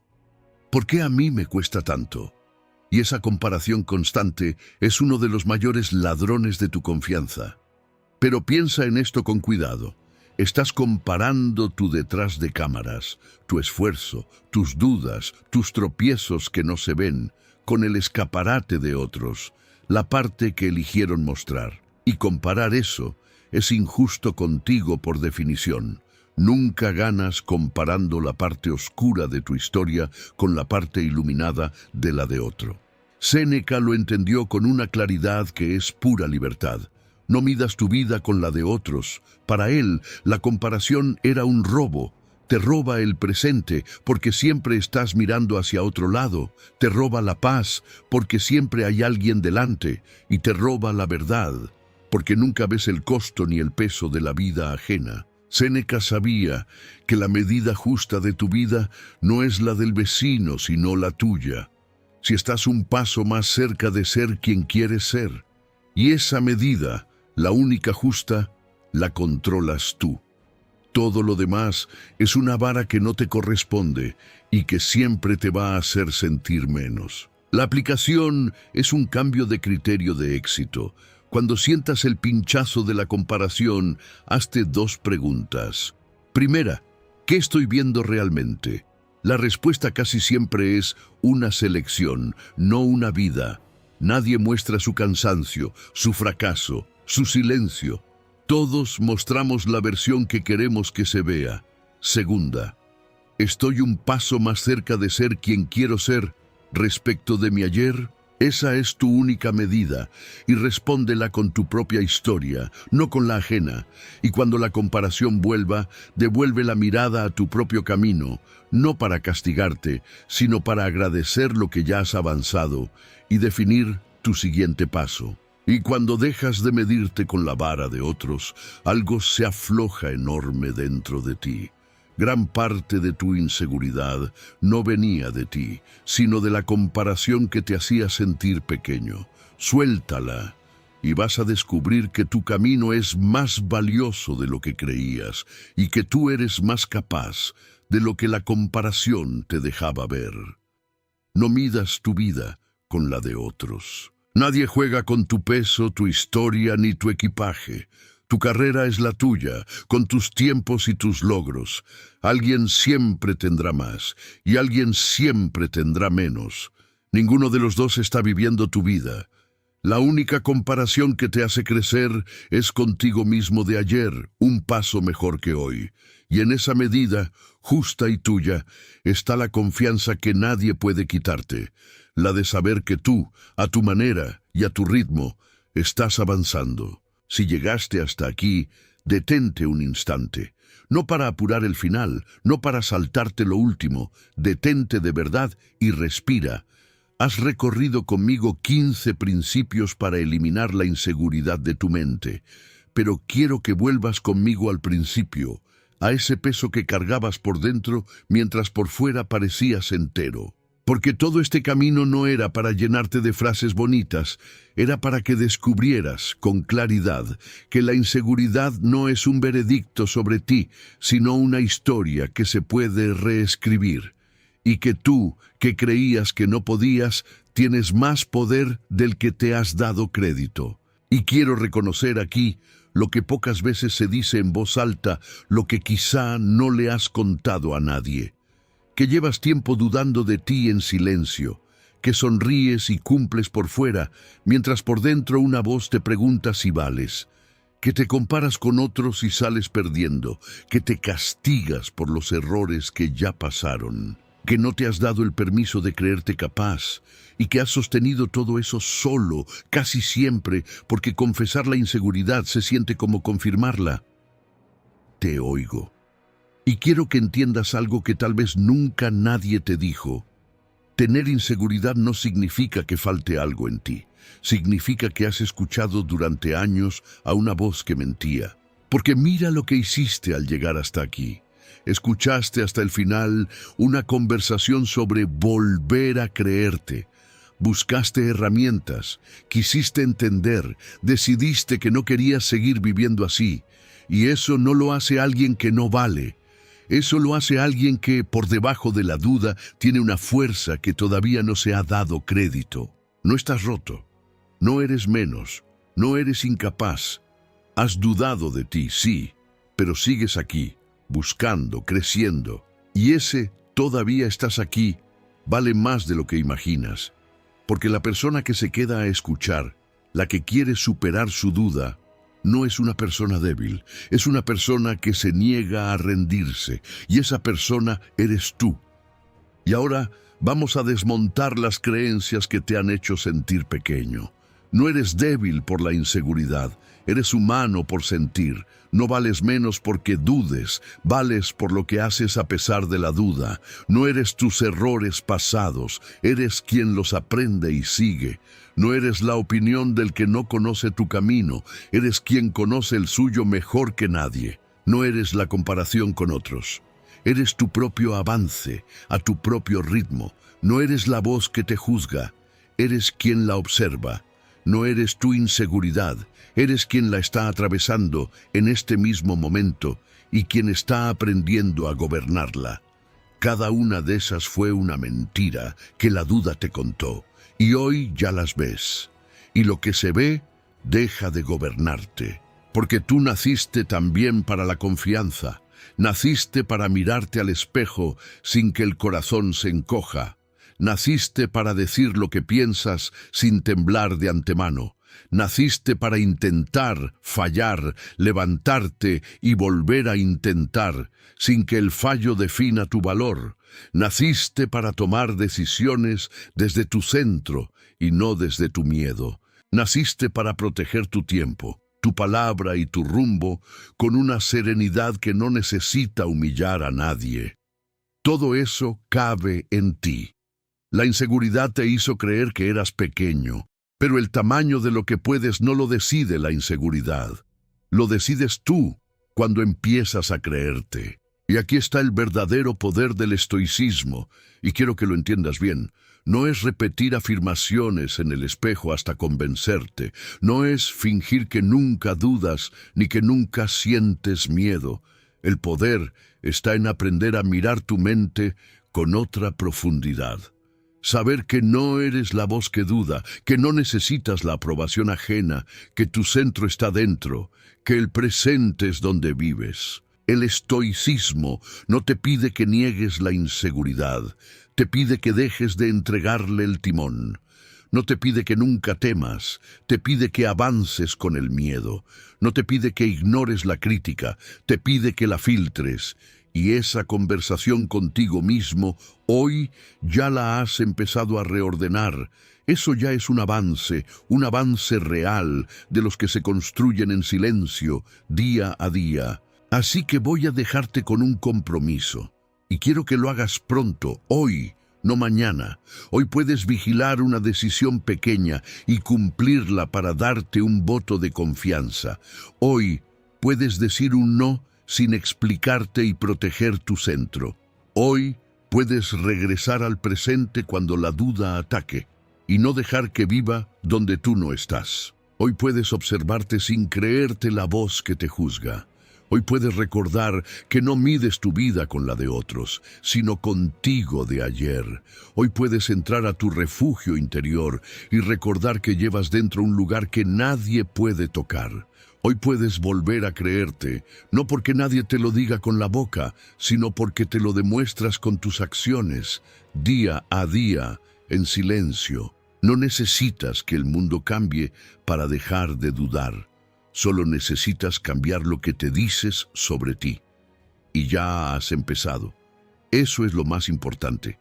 ¿Por qué a mí me cuesta tanto? Y esa comparación constante es uno de los mayores ladrones de tu confianza. Pero piensa en esto con cuidado. Estás comparando tu detrás de cámaras, tu esfuerzo, tus dudas, tus tropiezos que no se ven, con el escaparate de otros, la parte que eligieron mostrar. Y comparar eso es injusto contigo por definición. Nunca ganas comparando la parte oscura de tu historia con la parte iluminada de la de otro. Séneca lo entendió con una claridad que es pura libertad. No midas tu vida con la de otros. Para él, la comparación era un robo. Te roba el presente porque siempre estás mirando hacia otro lado. Te roba la paz porque siempre hay alguien delante. Y te roba la verdad porque nunca ves el costo ni el peso de la vida ajena. Séneca sabía que la medida justa de tu vida no es la del vecino, sino la tuya. Si estás un paso más cerca de ser quien quieres ser. Y esa medida, la única justa, la controlas tú. Todo lo demás es una vara que no te corresponde y que siempre te va a hacer sentir menos. La aplicación es un cambio de criterio de éxito. Cuando sientas el pinchazo de la comparación, hazte dos preguntas. Primera, ¿qué estoy viendo realmente? La respuesta casi siempre es una selección, no una vida. Nadie muestra su cansancio, su fracaso, su silencio. Todos mostramos la versión que queremos que se vea. Segunda, ¿estoy un paso más cerca de ser quien quiero ser respecto de mi ayer? Esa es tu única medida y respóndela con tu propia historia, no con la ajena. Y cuando la comparación vuelva, devuelve la mirada a tu propio camino, no para castigarte, sino para agradecer lo que ya has avanzado y definir tu siguiente paso. Y cuando dejas de medirte con la vara de otros, algo se afloja enorme dentro de ti. Gran parte de tu inseguridad no venía de ti, sino de la comparación que te hacía sentir pequeño. Suéltala y vas a descubrir que tu camino es más valioso de lo que creías y que tú eres más capaz de lo que la comparación te dejaba ver. No midas tu vida con la de otros. Nadie juega con tu peso, tu historia ni tu equipaje. Tu carrera es la tuya, con tus tiempos y tus logros. Alguien siempre tendrá más y alguien siempre tendrá menos. Ninguno de los dos está viviendo tu vida. La única comparación que te hace crecer es contigo mismo de ayer, un paso mejor que hoy. Y en esa medida, justa y tuya, está la confianza que nadie puede quitarte, la de saber que tú, a tu manera y a tu ritmo, estás avanzando. Si llegaste hasta aquí, detente un instante. No para apurar el final, no para saltarte lo último. Detente de verdad y respira. Has recorrido conmigo 15 principios para eliminar la inseguridad de tu mente. Pero quiero que vuelvas conmigo al principio, a ese peso que cargabas por dentro mientras por fuera parecías entero. Porque todo este camino no era para llenarte de frases bonitas, era para que descubrieras con claridad que la inseguridad no es un veredicto sobre ti, sino una historia que se puede reescribir. Y que tú, que creías que no podías, tienes más poder del que te has dado crédito. Y quiero reconocer aquí lo que pocas veces se dice en voz alta, lo que quizá no le has contado a nadie. Que llevas tiempo dudando de ti en silencio, que sonríes y cumples por fuera, mientras por dentro una voz te pregunta si vales, que te comparas con otros y sales perdiendo, que te castigas por los errores que ya pasaron, que no te has dado el permiso de creerte capaz y que has sostenido todo eso solo, casi siempre, porque confesar la inseguridad se siente como confirmarla. Te oigo. Y quiero que entiendas algo que tal vez nunca nadie te dijo. Tener inseguridad no significa que falte algo en ti. Significa que has escuchado durante años a una voz que mentía. Porque mira lo que hiciste al llegar hasta aquí. Escuchaste hasta el final una conversación sobre volver a creerte. Buscaste herramientas, quisiste entender, decidiste que no querías seguir viviendo así. Y eso no lo hace alguien que no vale. Eso lo hace alguien que, por debajo de la duda, tiene una fuerza que todavía no se ha dado crédito. No estás roto. No eres menos. No eres incapaz. Has dudado de ti, sí, pero sigues aquí, buscando, creciendo. Y ese todavía estás aquí vale más de lo que imaginas. Porque la persona que se queda a escuchar, la que quiere superar su duda, no es una persona débil, es una persona que se niega a rendirse, y esa persona eres tú. Y ahora vamos a desmontar las creencias que te han hecho sentir pequeño. No eres débil por la inseguridad, eres humano por sentir. No vales menos porque dudes, vales por lo que haces a pesar de la duda. No eres tus errores pasados, eres quien los aprende y sigue. No eres la opinión del que no conoce tu camino, eres quien conoce el suyo mejor que nadie. No eres la comparación con otros. Eres tu propio avance, a tu propio ritmo. No eres la voz que te juzga, eres quien la observa. No eres tu inseguridad, eres quien la está atravesando en este mismo momento y quien está aprendiendo a gobernarla. Cada una de esas fue una mentira que la duda te contó, y hoy ya las ves. Y lo que se ve deja de gobernarte, porque tú naciste también para la confianza. Naciste para mirarte al espejo sin que el corazón se encoja. Naciste para decir lo que piensas sin temblar de antemano. Naciste para intentar, fallar, levantarte y volver a intentar, sin que el fallo defina tu valor. Naciste para tomar decisiones desde tu centro y no desde tu miedo. Naciste para proteger tu tiempo, tu palabra y tu rumbo con una serenidad que no necesita humillar a nadie. Todo eso cabe en ti. La inseguridad te hizo creer que eras pequeño, pero el tamaño de lo que puedes no lo decide la inseguridad. Lo decides tú cuando empiezas a creerte. Y aquí está el verdadero poder del estoicismo, y quiero que lo entiendas bien. No es repetir afirmaciones en el espejo hasta convencerte, no es fingir que nunca dudas ni que nunca sientes miedo. El poder está en aprender a mirar tu mente con otra profundidad. Saber que no eres la voz que duda, que no necesitas la aprobación ajena, que tu centro está dentro, que el presente es donde vives. El estoicismo no te pide que niegues la inseguridad, te pide que dejes de entregarle el timón. No te pide que nunca temas, te pide que avances con el miedo. No te pide que ignores la crítica, te pide que la filtres. Y esa conversación contigo mismo, hoy ya la has empezado a reordenar. Eso ya es un avance real de los que se construyen en silencio, día a día. Así que voy a dejarte con un compromiso. Y quiero que lo hagas pronto, hoy, no mañana. Hoy puedes vigilar una decisión pequeña y cumplirla para darte un voto de confianza. Hoy puedes decir un no sin explicarte y proteger tu centro. Hoy puedes regresar al presente cuando la duda ataque y no dejar que viva donde tú no estás. Hoy puedes observarte sin creerte la voz que te juzga. Hoy puedes recordar que no mides tu vida con la de otros, sino contigo de ayer. Hoy puedes entrar a tu refugio interior y recordar que llevas dentro un lugar que nadie puede tocar. Hoy puedes volver a creerte, no porque nadie te lo diga con la boca, sino porque te lo demuestras con tus acciones, día a día, en silencio. No necesitas que el mundo cambie para dejar de dudar. Solo necesitas cambiar lo que te dices sobre ti. Y ya has empezado. Eso es lo más importante.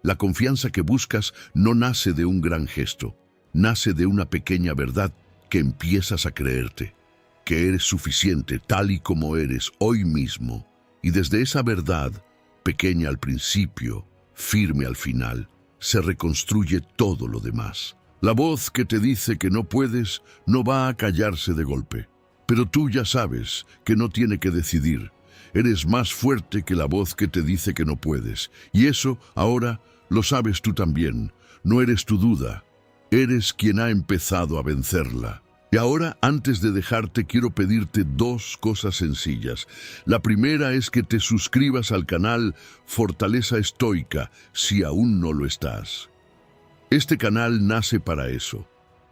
La confianza que buscas no nace de un gran gesto. Nace de una pequeña verdad que empiezas a creerte. Que eres suficiente tal y como eres hoy mismo. Y desde esa verdad, pequeña al principio, firme al final, se reconstruye todo lo demás. La voz que te dice que no puedes no va a callarse de golpe. Pero tú ya sabes que no tiene que decidir. Eres más fuerte que la voz que te dice que no puedes. Y eso, ahora, lo sabes tú también. No eres tu duda. Eres quien ha empezado a vencerla. Y ahora, antes de dejarte, quiero pedirte dos cosas sencillas. La primera es que te suscribas al canal Fortaleza Estoica, si aún no lo estás. Este canal nace para eso,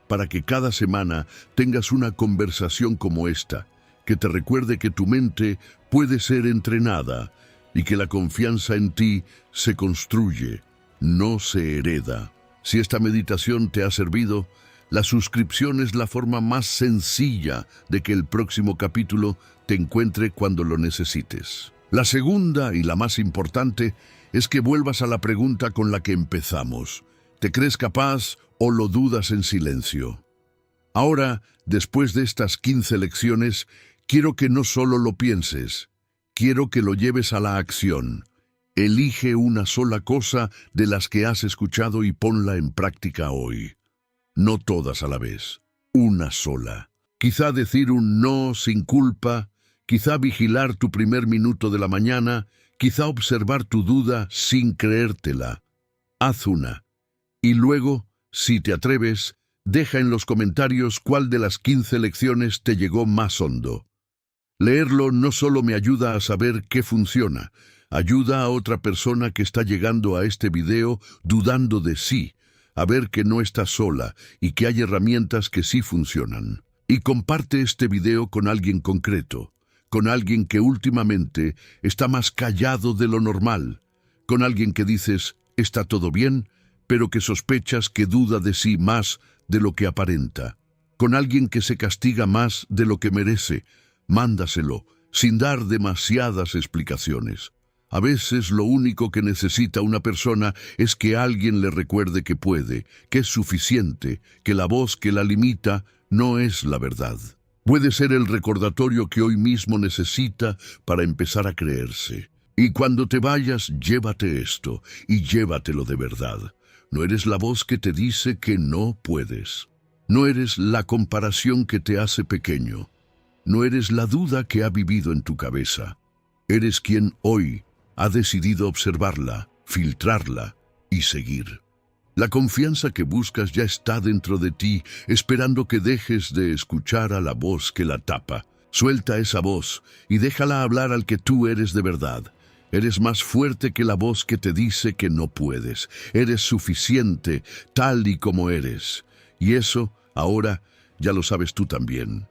para que cada semana tengas una conversación como esta, que te recuerde que tu mente puede ser entrenada y que la confianza en ti se construye, no se hereda. Si esta meditación te ha servido, la suscripción es la forma más sencilla de que el próximo capítulo te encuentre cuando lo necesites. La segunda y la más importante es que vuelvas a la pregunta con la que empezamos. ¿Te crees capaz o lo dudas en silencio? Ahora, después de estas 15 lecciones, quiero que no solo lo pienses, quiero que lo lleves a la acción. Elige una sola cosa de las que has escuchado y ponla en práctica hoy. No todas a la vez, una sola. Quizá decir un no sin culpa, quizá vigilar tu primer minuto de la mañana, quizá observar tu duda sin creértela. Haz una. Y luego, si te atreves, deja en los comentarios cuál de las 15 lecciones te llegó más hondo. Leerlo no solo me ayuda a saber qué funciona, ayuda a otra persona que está llegando a este video dudando de sí, a ver que no está sola y que hay herramientas que sí funcionan. Y comparte este video con alguien concreto, con alguien que últimamente está más callado de lo normal, con alguien que dices, ¿está todo bien?, pero que sospechas que duda de sí más de lo que aparenta, con alguien que se castiga más de lo que merece. Mándaselo, sin dar demasiadas explicaciones. A veces lo único que necesita una persona es que alguien le recuerde que puede, que es suficiente, que la voz que la limita no es la verdad. Puede ser el recordatorio que hoy mismo necesita para empezar a creerse. Y cuando te vayas, llévate esto, y llévatelo de verdad. No eres la voz que te dice que no puedes. No eres la comparación que te hace pequeño. No eres la duda que ha vivido en tu cabeza. Eres quien hoy ha decidido observarla, filtrarla y seguir. La confianza que buscas ya está dentro de ti, esperando que dejes de escuchar a la voz que la tapa. Suelta esa voz y déjala hablar al que tú eres de verdad. Eres más fuerte que la voz que te dice que no puedes. Eres suficiente tal y como eres. Y eso, ahora, ya lo sabes tú también.